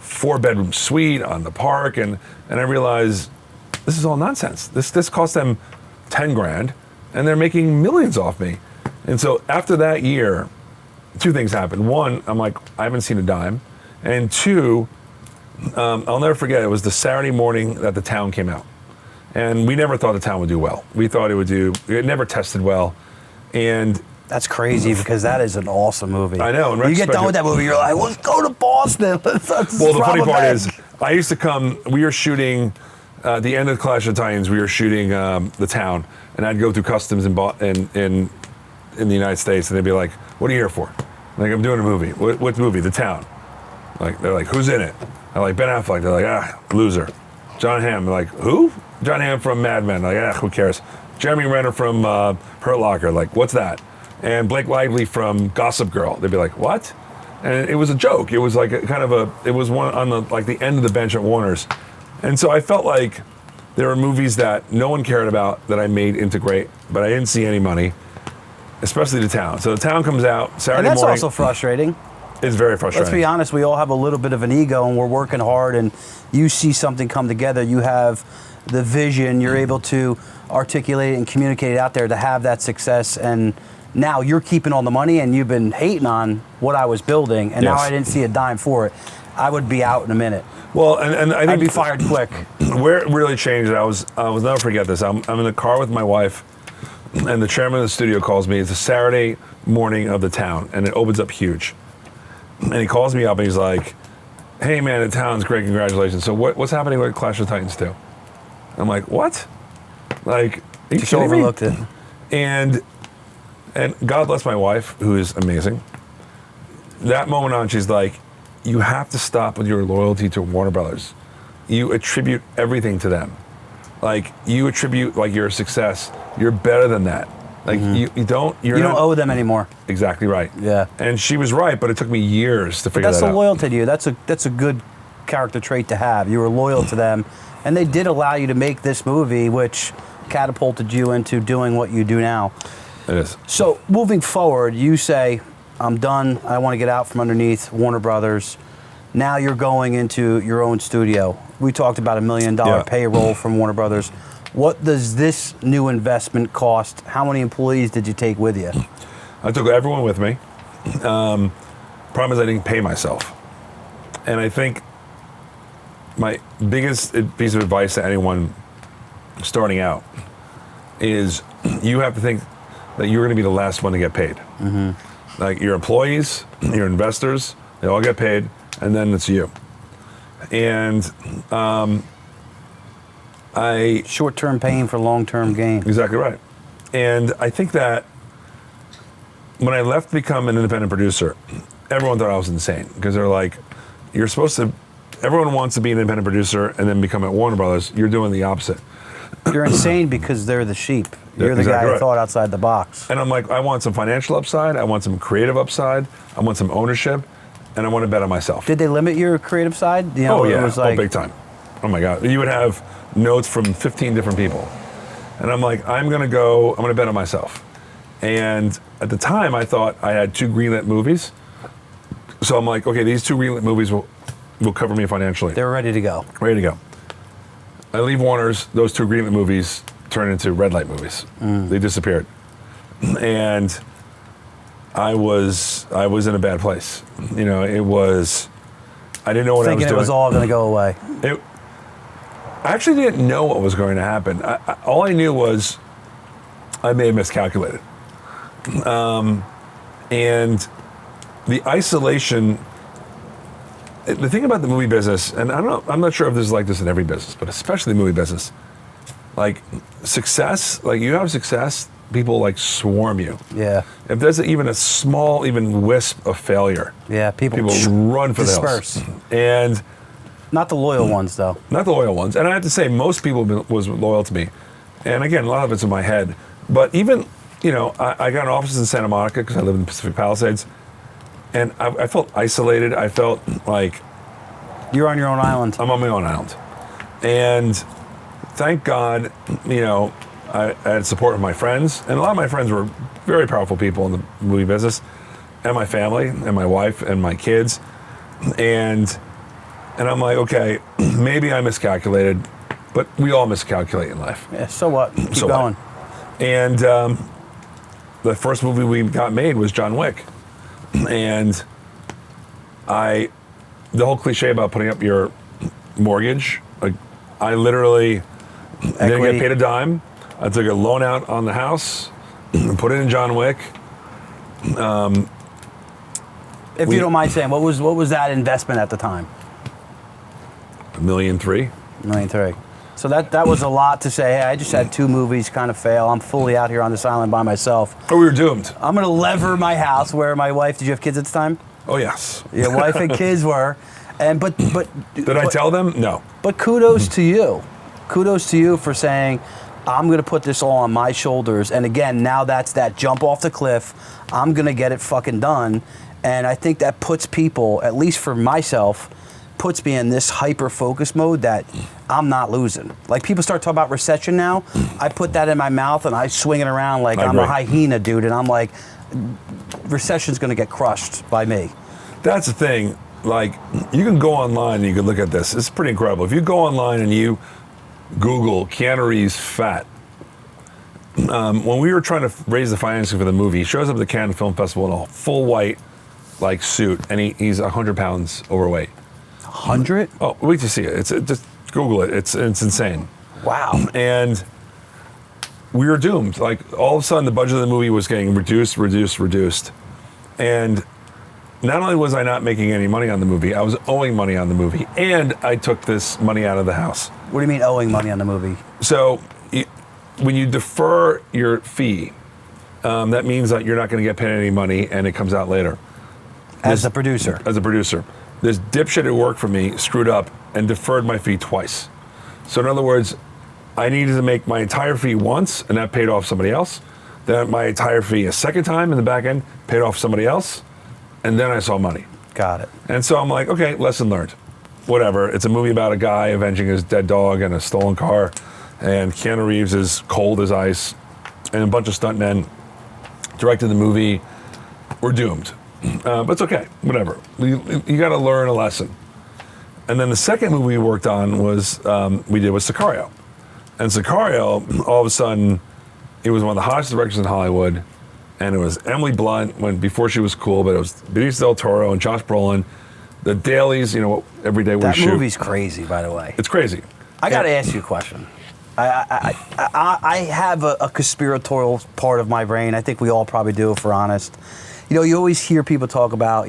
4-bedroom suite on the park, and I realize this is all nonsense. This cost them 10 grand, and they're making millions off me. And so after that year, 2 things happened. One, I'm like, I haven't seen a dime. And 2, I'll never forget, it was the Saturday morning that The Town came out. And we never thought The Town would do well. We thought it never tested well. And That's crazy because that is an awesome movie. I know, in You get done retrospect- with that movie, you're like, let's go to Boston. well, the funny part is, I used to come, we were shooting, at the end of Clash of Titans, we were shooting The Town. And I'd go through customs in the United States, and they'd be like, what are you here for? Like, I'm doing a movie. What movie? The Town. Like, they're like, who's in it? I'm like, Ben Affleck. They're like, loser. John Hamm. They're like, who? John Hamm from Mad Men. Like, who cares? Jeremy Renner from Hurt Locker. Like, what's that? And Blake Lively from Gossip Girl. They'd be like, what? And it was a joke. It was like it was one on the end of the bench at Warner's. And so I felt like there were movies that no one cared about that I made into great, but I didn't see any money, especially The Town. So The Town comes out Saturday And that's morning. also frustrating. It's very frustrating. Let's be honest, we all have a little bit of an ego and we're working hard, and you see something come together, you have the vision, you're able to articulate it and communicate it out there to have that success, and now you're keeping all the money and you've been hating on what I was building, and now Yes. I didn't see a dime for it. I would be out in a minute. Well, and I think I'd be fired quick. Where it really changed, I will never forget this. I'm in the car with my wife, and the chairman of the studio calls me. It's a Saturday morning of The Town, and it opens up huge. And he calls me up and he's like, hey man, The Town's great, congratulations. So what's happening with Clash of Titans 2? I'm like, what? Like, are you Just kidding me? overlooked it. And God bless my wife, who is amazing. That moment on, she's like, you have to stop with your loyalty to Warner Brothers. You attribute everything to them. Like, you attribute like your success. You're better than that. Like, you don't. You don't owe them anymore. Exactly right. Yeah. And she was right, but it took me years to But figure that's that the out. loyalty to you. That's a good character trait to have. You were loyal to them, and they did allow you to make this movie, which catapulted you into doing what you do now. It is. So moving forward, you say, I'm done. I want to get out from underneath Warner Brothers. Now you're going into your own studio. We talked about $1 million Yeah. payroll from Warner Brothers. What does this new investment cost? How many employees did you take with you? I took everyone with me. Problem is I didn't pay myself. And I think my biggest piece of advice to anyone starting out is you have to think that you're going to be the last one to get paid. Like, your employees, your investors, they all get paid, and then it's you. And Short-term pain for long-term gain. exactly right. And I think that when I left to become an independent producer, everyone thought I was insane, because they're like, you're supposed to, everyone wants to be an independent producer and then become at Warner Brothers. You're doing the opposite. You're insane because they're the sheep. You're the exactly guy who right. thought outside the box. And I'm like, I want some financial upside. I want some creative upside. I want some ownership. And I want to bet on myself. Did they limit your creative side? You know, Oh, yeah. It was like, big time. Oh, my God. You would have notes from 15 different people. And I'm like, I'm going to bet on myself. And at the time, I thought I had 2 greenlit movies. So I'm like, okay, these 2 greenlit movies will cover me financially. They're ready to go. Ready to go. I leave Warner's. Those 2 Greenland movies turned into red light movies. They disappeared, and I was in a bad place. You know, it was. I didn't know what I was Thinking doing. it was all going to go away. I actually didn't know what was going to happen. All I knew was I may have miscalculated, and the isolation. The thing about the movie business, and I'm not sure if this is like this in every business, but especially the movie business, like success, like you have success, people like swarm you. Yeah. If there's even a small, even wisp of failure, Yeah, people run for disperse. the hills. And Not the loyal ones, though. not the loyal ones. And I have to say, most people was loyal to me. And again, a lot of it's in my head. But even, you know, I got an office in Santa Monica because I live in the Pacific Palisades. And I felt isolated. I felt like You're on your own island. I'm on my own island. And thank God, you know, I had support of my friends. And a lot of my friends were very powerful people in the movie business. And my family, and my wife, and my kids. And I'm like, okay, maybe I miscalculated. But we all miscalculate in life. Yeah, so what? Keep So what? going. And the first movie we got made was John Wick. And the whole cliche about putting up your mortgage, like I literally didn't get paid a dime. I took a loan out on the house and put it in John Wick. If you don't mind saying, what was that investment at the time? $1.3 million. $1.3 million. So that was a lot to say, hey, I just had 2 movies kind of fail. I'm fully out here on this island by myself. Oh, we were doomed. I'm going to lever my house where my wife, did you have kids at the time? Oh, yes. Your wife and kids were. And but Did I tell them? No. But kudos to you. Kudos to you for saying, I'm going to put this all on my shoulders. And again, now that's that jump off the cliff. I'm going to get it fucking done. And I think that puts people, at least for myself, puts me in this hyper-focus mode that I'm not losing. Like, people start talking about recession now. I put that in my mouth and I swing it around like I'm a hyena, dude. And I'm like, recession's going to get crushed by me. That's the thing. Like, you can go online and you can look at this. It's pretty incredible. If you go online and you Google Keanu Reeves fat, when we were trying to raise the financing for the movie, he shows up at the Cannes Film Festival in a full white, like, suit, and he's 100 pounds overweight. 100? Oh, wait to see it. Just Google it. It's insane. Wow. And we were doomed. Like, all of a sudden, the budget of the movie was getting reduced. And not only was I not making any money on the movie, I was owing money on the movie. And I took this money out of the house. What do you mean owing money on the movie? So when you defer your fee, that means that you're not going to get paid any money and it comes out later. As a producer? As a producer. This dipshit who worked for me screwed up and deferred my fee twice. So in other words, I needed to make my entire fee once, and that paid off somebody else. Then my entire fee a second time in the back end, paid off somebody else, and then I saw money. Got it. And so I'm like, okay, lesson learned. Whatever. It's a movie about a guy avenging his dead dog and a stolen car, and Keanu Reeves is cold as ice, and a bunch of stuntmen directed the movie. We're doomed. But it's okay, whatever. You got to learn a lesson. And then the second movie we worked on was Sicario. And Sicario, all of a sudden, it was one of the hottest directors in Hollywood, and it was Emily Blunt before she was cool, but it was Benicio del Toro and Josh Brolin, the dailies, every day we shoot. That movie's crazy, by the way. It's crazy. I got to ask you a question. I have a conspiratorial part of my brain. I think we all probably do, if we're honest. You always hear people talk about,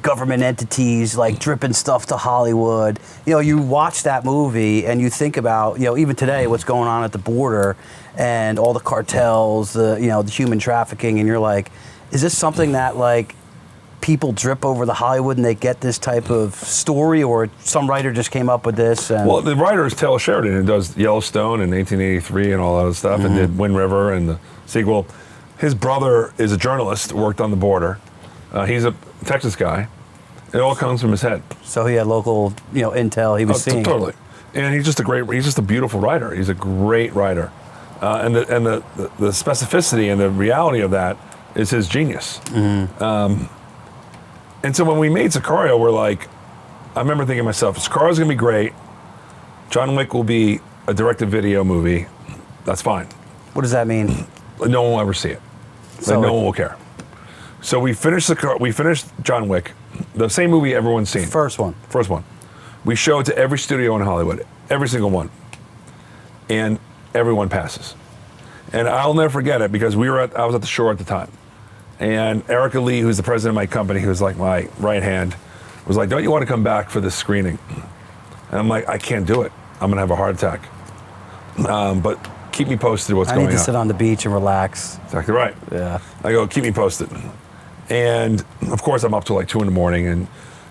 government entities like dripping stuff to Hollywood. You watch that movie and you think about, even today, what's going on at the border and all the cartels, the human trafficking, and you're like, is this something that like people drip over the Hollywood and they get this type of story, or some writer just came up with this? Well, the writer is Taylor Sheridan, who does Yellowstone in 1883 and all that other stuff, and did Wind River and the sequel. His brother is a journalist, worked on the border. He's a Texas guy. It all comes from his head. So he had local, intel he was seeing. Totally. And he's just a beautiful writer. He's a great writer. And the specificity and the reality of that is his genius. Mm-hmm. And so when we made Sicario, we're like, I remember thinking to myself, Sicario's gonna be great. John Wick will be a direct-to-video movie. That's fine. What does that mean? No one will ever see it. So No one will care. So we finished John Wick, the same movie everyone's seen. First one. We show it to every studio in Hollywood, every single one, and everyone passes. And I'll never forget it because I was at the shore at the time, and Erica Lee, who's the president of my company, who's like my right hand, was like, "Don't you want to come back for this screening?" And I'm like, "I can't do it. I'm gonna have a heart attack." But keep me posted what's going on. I need to sit on the beach and relax. Exactly right. Yeah. I go, keep me posted. And of course I'm up till like 2 a.m. and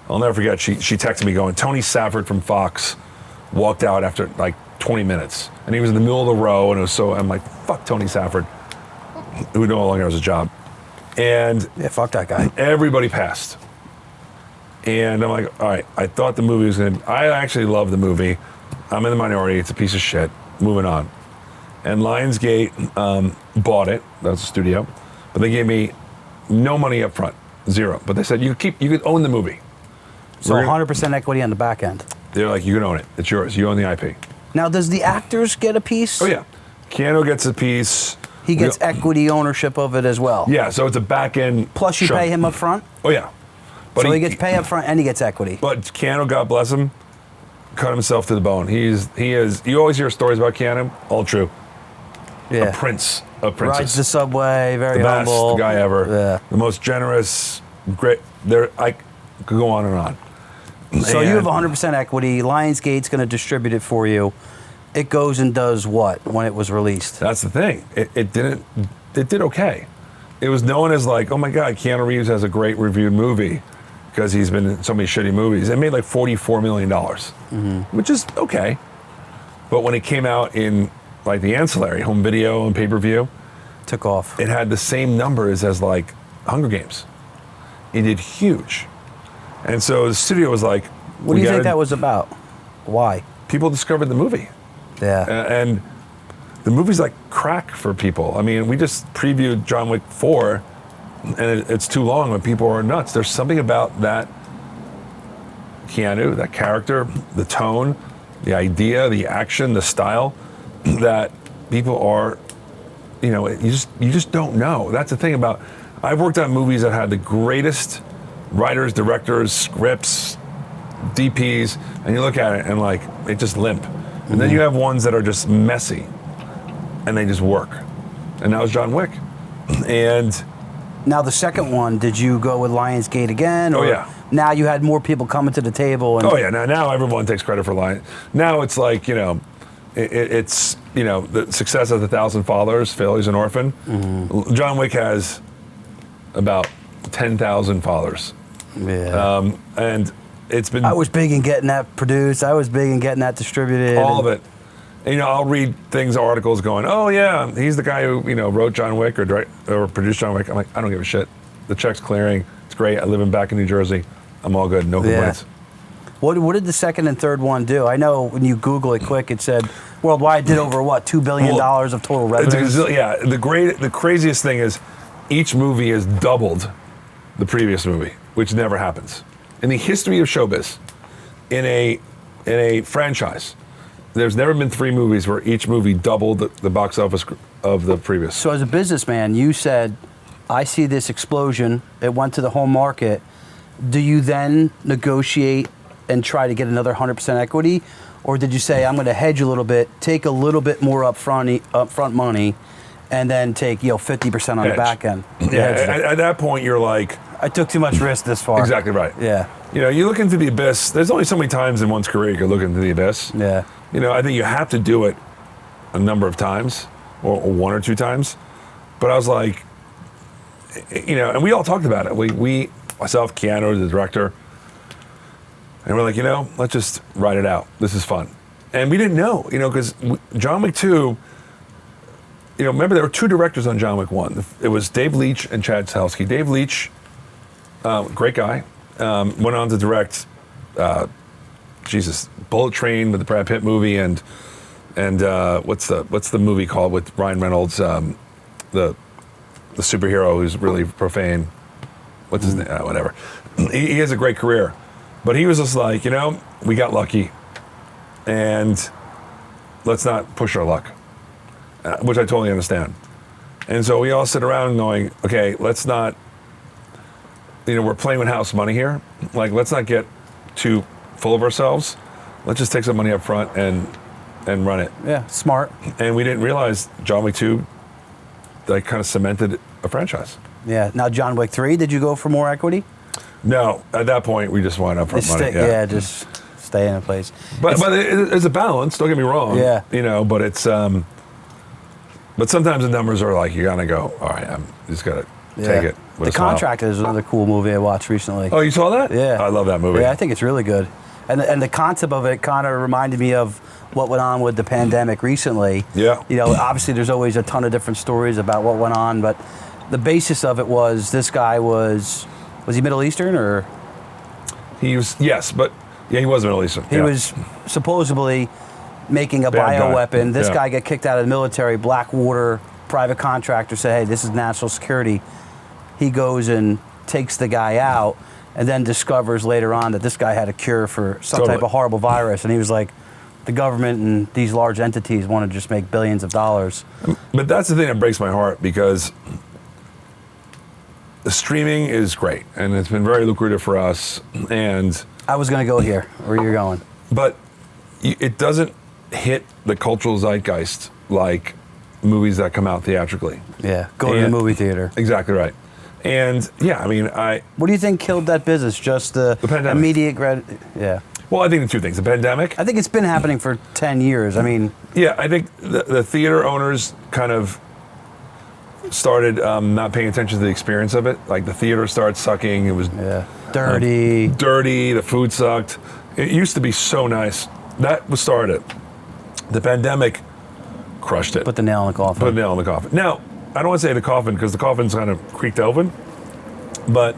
I'll never forget, she texted me going, Tony Safford from Fox walked out after like 20 minutes. And he was in the middle of the row, and it was I'm like, fuck Tony Safford, who no longer has a job. And Yeah, fuck that guy. everybody passed. And I'm like, all right, I thought the movie was I actually love the movie. I'm in the minority, it's a piece of shit. Moving on. And Lionsgate bought it, that's a studio, but they gave me no money up front, zero. But they said you could own the movie. So 100% equity on the back end. They're like, you can own it, it's yours, you own the IP. Now, does the actors get a piece? Oh yeah, Keanu gets a piece. He gets equity ownership of it as well. Yeah, so it's a back end. Plus you pay him up front? Oh yeah. But So he gets pay up front and he gets equity. But Keanu, God bless him, cut himself to the bone. He is. You always hear stories about Keanu, all true. Yeah. A prince of princes. Rides the subway, very the best humble. guy ever. Yeah. The most generous, great. I could go on and on. So you have 100% equity. Lionsgate's going to distribute it for you. It goes and does what when it was released? That's the thing. It did okay. It was known as like, oh my God, Keanu Reeves has a great reviewed movie because he's been in so many shitty movies. It made like $44 million, which is okay. But when it came out in like the ancillary, home video and pay-per-view, Took off. it had the same numbers as like Hunger Games. It did huge. And so the studio was like, What do you think that was about? Why? people discovered the movie. Yeah. And the movie's like crack for people. I mean, we just previewed John Wick 4, and it's too long when people are nuts. There's something about that Keanu, that character, the tone, the idea, the action, the style, that people are, you just don't know. That's the thing about, I've worked on movies that had the greatest writers, directors, scripts, DPs, and you look at it and like, they just limp. And then you have ones that are just messy, and they just work. And that was John Wick. And Now the second one, did you go with Lionsgate again? Oh, Or yeah. Now you had more people coming to the table. And oh yeah, now everyone takes credit for Lion. Now it's like, it's the success has 1,000 followers. Failure's an orphan. John Wick has about 10,000 followers, Yeah. and it's been I was big in getting that produced. I was big in getting that distributed. all of it. And, I'll read articles going, oh yeah, he's the guy who wrote John Wick or produced John Wick. I'm like, I don't give a shit. The check's clearing. It's great. I live back in New Jersey. I'm all good. No complaints. What did the second and third one do? I know when you Google it quick, it said worldwide did over what, $2 billion of total revenue. Yeah, the craziest thing is each movie has doubled the previous movie, which never happens. In the history of showbiz, in a franchise, there's never been 3 movies where each movie doubled the box office of the previous. So as a businessman, you said, I see this explosion. It went to the home market. Do you then negotiate and try to get another 100% equity? Or did you say, I'm going to hedge a little bit, take a little bit more upfront money, and then take 50% on the back end? Yeah, at that point, you're like, I took too much risk this far. exactly right. Yeah. You look into the abyss. There's only so many times in one's career you can look into the abyss. Yeah. I think you have to do it a number of times, or 1 or 2 times. But I was like, and we all talked about it. We myself, Keanu, the director, and we're like, let's just write it out. This is fun. And we didn't know, because John Wick 2, remember there were 2 directors on John Wick 1. It was Dave Leitch and Chad Stahelski. Dave Leitch, great guy, went on to direct, Bullet Train with the Brad Pitt movie, and what's the movie called with Ryan Reynolds, the superhero who's really profane. What's his name? Whatever. He has a great career, but he was just like, we got lucky. and let's not push our luck, which I totally understand. And so we all sit around going, okay, let's not, we're playing with house money here. Like, let's not get too full of ourselves. Let's just take some money up front and run it. Yeah, smart. And we didn't realize John Wick 2, like, kind of cemented a franchise. Yeah. Now, John Wick 3, did you go for more equity? No, at that point, we just wanted upfront money. Just stay in a place. But it's a balance, don't get me wrong. Yeah. But it's, but sometimes the numbers are like, you gotta go, all right, I'm just gotta take it. with The a smile. Contractor is another cool movie I watched recently. Oh, you saw that? Yeah. I love that movie. Yeah, I think it's really good. And the concept of it kind of reminded me of what went on with the pandemic recently. Yeah. Obviously there's always a ton of different stories about what went on, but the basis of it was this guy was he Middle Eastern or? He was, yes, but yeah, he was Middle Eastern. He was supposedly making a Bad guy. bioweapon. This Yeah. guy got kicked out of the military. Blackwater private contractor said, "Hey, this is national security." He goes and takes the guy out, and then discovers later on that this guy had a cure for some Totally. type of horrible virus. And he was like, the government and these large entities want to just make billions of dollars. But that's the thing that breaks my heart, because the streaming is great and it's been very lucrative for us. And I was going to go here. Where you're going? but it doesn't hit the cultural zeitgeist like movies that come out theatrically. Yeah, go to the And- movie theater. Exactly right. And yeah, I mean, What do you think killed that business? Just the pandemic. immediate yeah. well, I think the two things: the pandemic. I think it's been happening for 10 years. I mean, Yeah, I think the theater owners kind of started not paying attention to the experience of it. Like, the theater started sucking. It was dirty. dirty. The food sucked. It used to be so nice. That was started. The pandemic crushed it. Put the nail in the coffin. Put a nail in the coffin. Now, I don't want to say the coffin because the coffin's kind of creaked open, but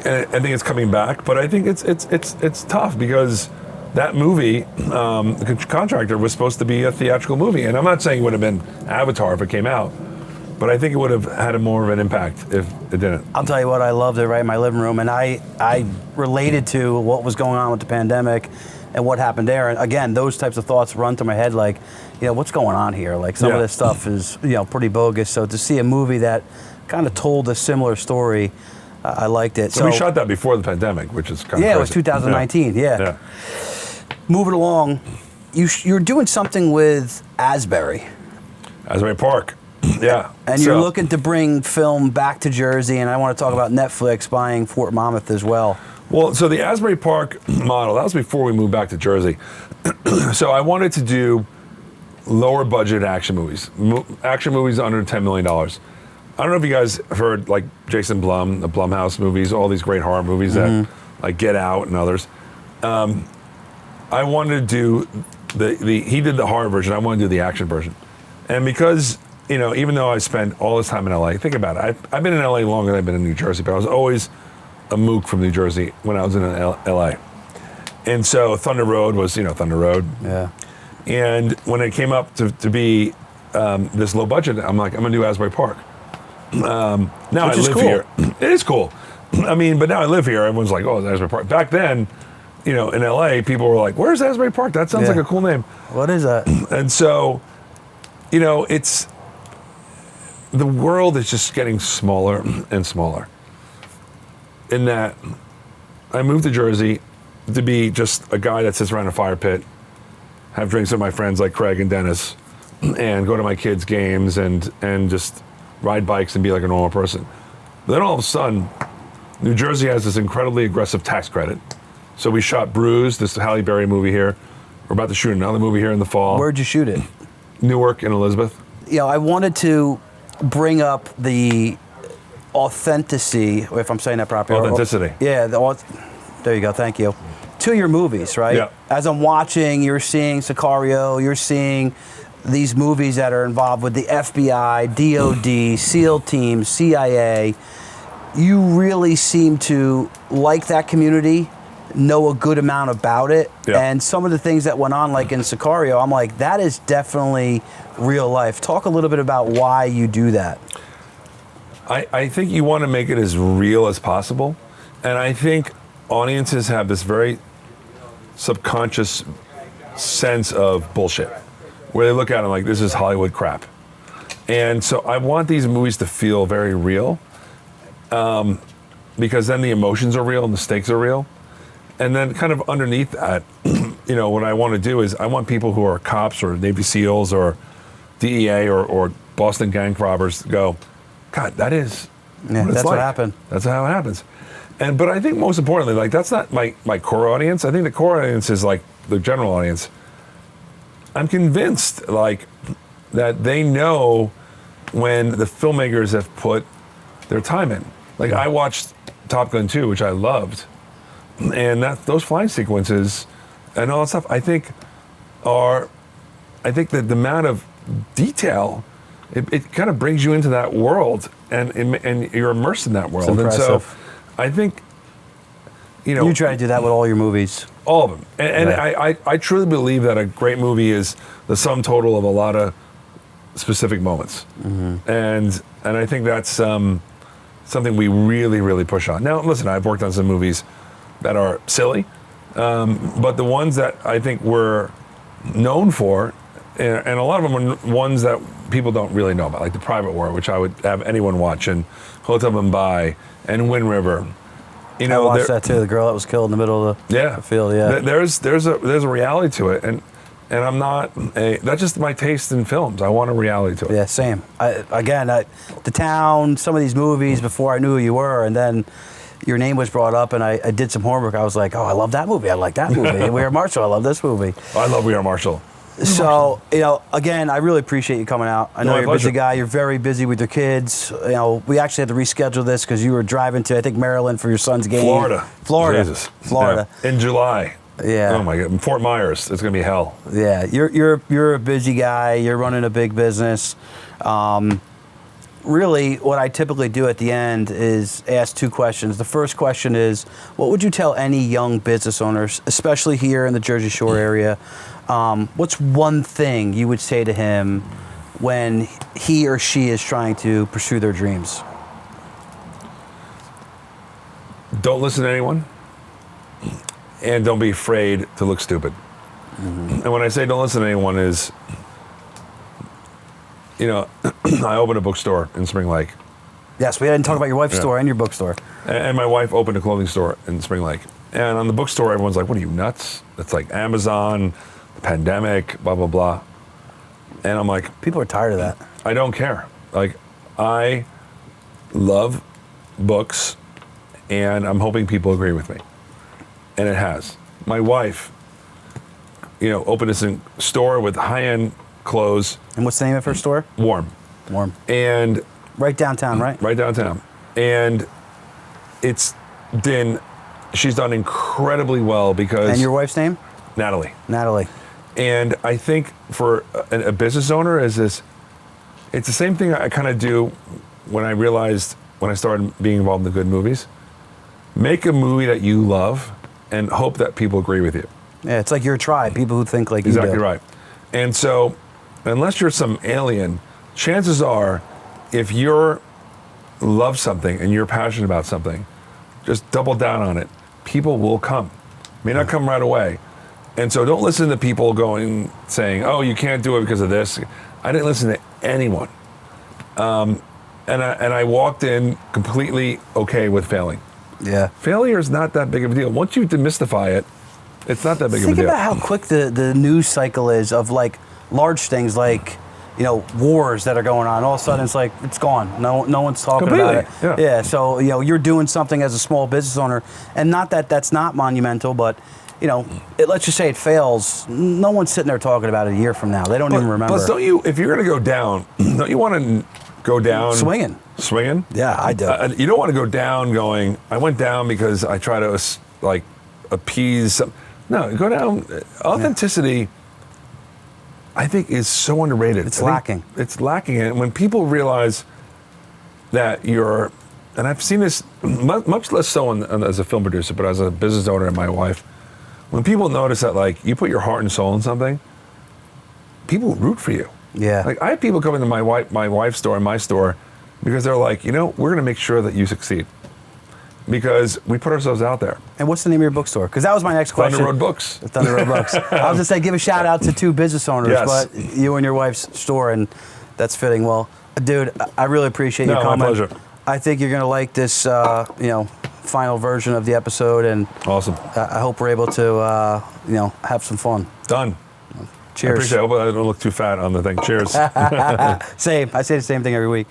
and I think it's coming back. But I think it's tough because that movie, The Contractor, was supposed to be a theatrical movie, and I'm not saying it would have been Avatar if it came out, but I think it would have had a more of an impact if it didn't. I'll tell you what, I loved it right in my living room, and I related to what was going on with the pandemic and what happened there. And again, those types of thoughts run through my head, like, what's going on here? Like, some of this stuff is, pretty bogus. So to see a movie that kind of told a similar story, I liked it. So we shot that before the pandemic, which is kind of Yeah, it was crazy. 2019. Yeah. Moving along, you're doing something with Asbury. Asbury Park. Yeah. And you're looking to bring film back to Jersey, and I want to talk about Netflix buying Fort Monmouth as well. Well, so the Asbury Park model, that was before we moved back to Jersey. So I wanted to do lower budget action movies. Action movies under $10 million. I don't know if you guys have heard, like, Jason Blum, the Blumhouse movies, all these great horror movies that, like Get Out and others. I wanted to do he did the horror version, I wanted to do the action version. And because, even though I spent all this time in LA, think about it, I've been in LA longer than I've been in New Jersey, but I was always a mook from New Jersey when I was in LA. And so Thunder Road was, Thunder Road. Yeah. And when it came up to be this low budget, I'm like, I'm gonna do Asbury Park. Now I live here. It is cool. I mean, but now I live here. Everyone's like, oh, it's Asbury Park. Back then, in LA, people were like, where's Asbury Park? That sounds like a cool name. What is that? And so, it's, the world is just getting smaller and smaller. In that, I moved to Jersey to be just a guy that sits around a fire pit, have drinks with my friends like Craig and Dennis, and go to my kids' games and just ride bikes and be like a normal person. Then all of a sudden, New Jersey has this incredibly aggressive tax credit. So we shot Bruised, this Halle Berry movie here. We're about to shoot another movie here in the fall. Where'd you shoot it? Newark and Elizabeth. I wanted to bring up the authenticity, if I'm saying that properly. Authenticity. Yeah, there you go, thank you. To your movies, right? Yeah. As I'm watching, you're seeing Sicario, you're seeing these movies that are involved with the FBI, DOD, SEAL team, CIA. You really seem to like that community, know a good amount about it, and some of the things that went on, like in Sicario, I'm like, that is definitely real life. Talk a little bit about why you do that. I think you want to make it as real as possible, and I think audiences have this very subconscious sense of bullshit, where they look at it like, this is Hollywood crap. And so I want these movies to feel very real, because then the emotions are real and the stakes are real. And then kind of underneath that, what I want to do is I want people who are cops or Navy SEALs or DEA or Boston gang robbers to go, God, that is that's what happened. That's how it happens. But I think most importantly, like, that's not my core audience. I think the core audience is like the general audience. I'm convinced, like, that they know when the filmmakers have put their time in. Like, I watched Top Gun 2, which I loved, and those flying sequences and all that stuff, I think that the amount of detail, it kind of brings you into that world, and you're immersed in that world. And so I think, you try to do that with all your movies. All of them. And I truly believe that a great movie is the sum total of a lot of specific moments. Mm-hmm. And I think that's something we really, really push on. Now, listen, I've worked on some movies that are silly, but the ones that I think we're known for, and a lot of them are ones that people don't really know about, like The Private War, which I would have anyone watch, and Hotel Mumbai, and Wind River. I watched that too. The girl that was killed in the middle of the field. Yeah, there's a reality to it, and I'm not. That's just my taste in films. I want a reality to it. Yeah, same. The Town, some of these movies before I knew who you were, and then your name was brought up, and I did some homework. I was like, oh, I love that movie. I like that movie. We Are Marshall. I love this movie. I love We Are Marshall. So, again, I really appreciate you coming out. I know you're a busy guy. You're very busy with your kids. We actually had to reschedule this because you were driving to, I think, Maryland for your son's game. Florida. Jesus. Florida. Yeah. In July. Yeah. Oh my God. Fort Myers. It's gonna be hell. Yeah. You're a busy guy. You're running a big business. Really, what I typically do at the end is ask two questions. The first question is, what would you tell any young business owners, especially here in the Jersey Shore area? What's one thing you would say to him when he or she is trying to pursue their dreams? Don't listen to anyone, and don't be afraid to look stupid. Mm-hmm. And when I say don't listen to anyone is, I opened a bookstore in Spring Lake. Yes, we didn't talk about your wife's store and your bookstore. And my wife opened a clothing store in Spring Lake. And on the bookstore, everyone's like, what are you, nuts? It's like Amazon, the pandemic, blah, blah, blah. And I'm like... People are tired of that. I don't care. Like, I love books, and I'm hoping people agree with me. And it has. My wife, opened this store with high-end clothes. And what's the name of her store? Warm. And right downtown, right? Right downtown. And she's done incredibly well because... And your wife's name? Natalie. And I think for a business owner it's the same thing I kind of do when I started being involved in the good movies. Make a movie that you love and hope that people agree with you. Yeah, it's like your tribe, people who think like you do. Exactly right. And so, unless you're some alien, chances are, if you love something and you're passionate about something, just double down on it. People will come. May not come right away. And so don't listen to people saying, oh, you can't do it because of this. I didn't listen to anyone. And I walked in completely okay with failing. Yeah. Failure is not that big of a deal. Once you demystify it, it's not that big of a deal. Think about how quick the news cycle is of like large things like, wars that are going on. All of a sudden it's like, it's gone. No one's talking Completely. about it. Yeah. So, you're doing something as a small business owner, and not that that's not monumental, but let's just say it fails. No one's sitting there talking about it a year from now. They don't even remember. Plus, if you're going to go down, don't you want to go down? Swinging? Yeah, I do. You don't want to go down going, I went down because I try to, appease some. No, go down. Authenticity, I think, is so underrated. It's lacking. It's lacking. And when people realize that and I've seen this much less so as a film producer, but as a business owner and my wife, when people notice that, you put your heart and soul in something, people root for you. Yeah. I have people come into my wife's store and my store because they're like, we're going to make sure that you succeed. because we put ourselves out there. And what's the name of your bookstore? Because that was my next question. Thunder Road Books. Thunder Road Books. I was just say give a shout out to 2 business owners, Yes. but you and your wife's store, and that's fitting. Well, dude, I really appreciate you No, coming. my pleasure. I think you're gonna like this, final version of the episode, and Awesome. I hope we're able to, have some fun. Done. Cheers. I appreciate it. I hope I don't look too fat on the thing. Cheers. Same. I say the same thing every week.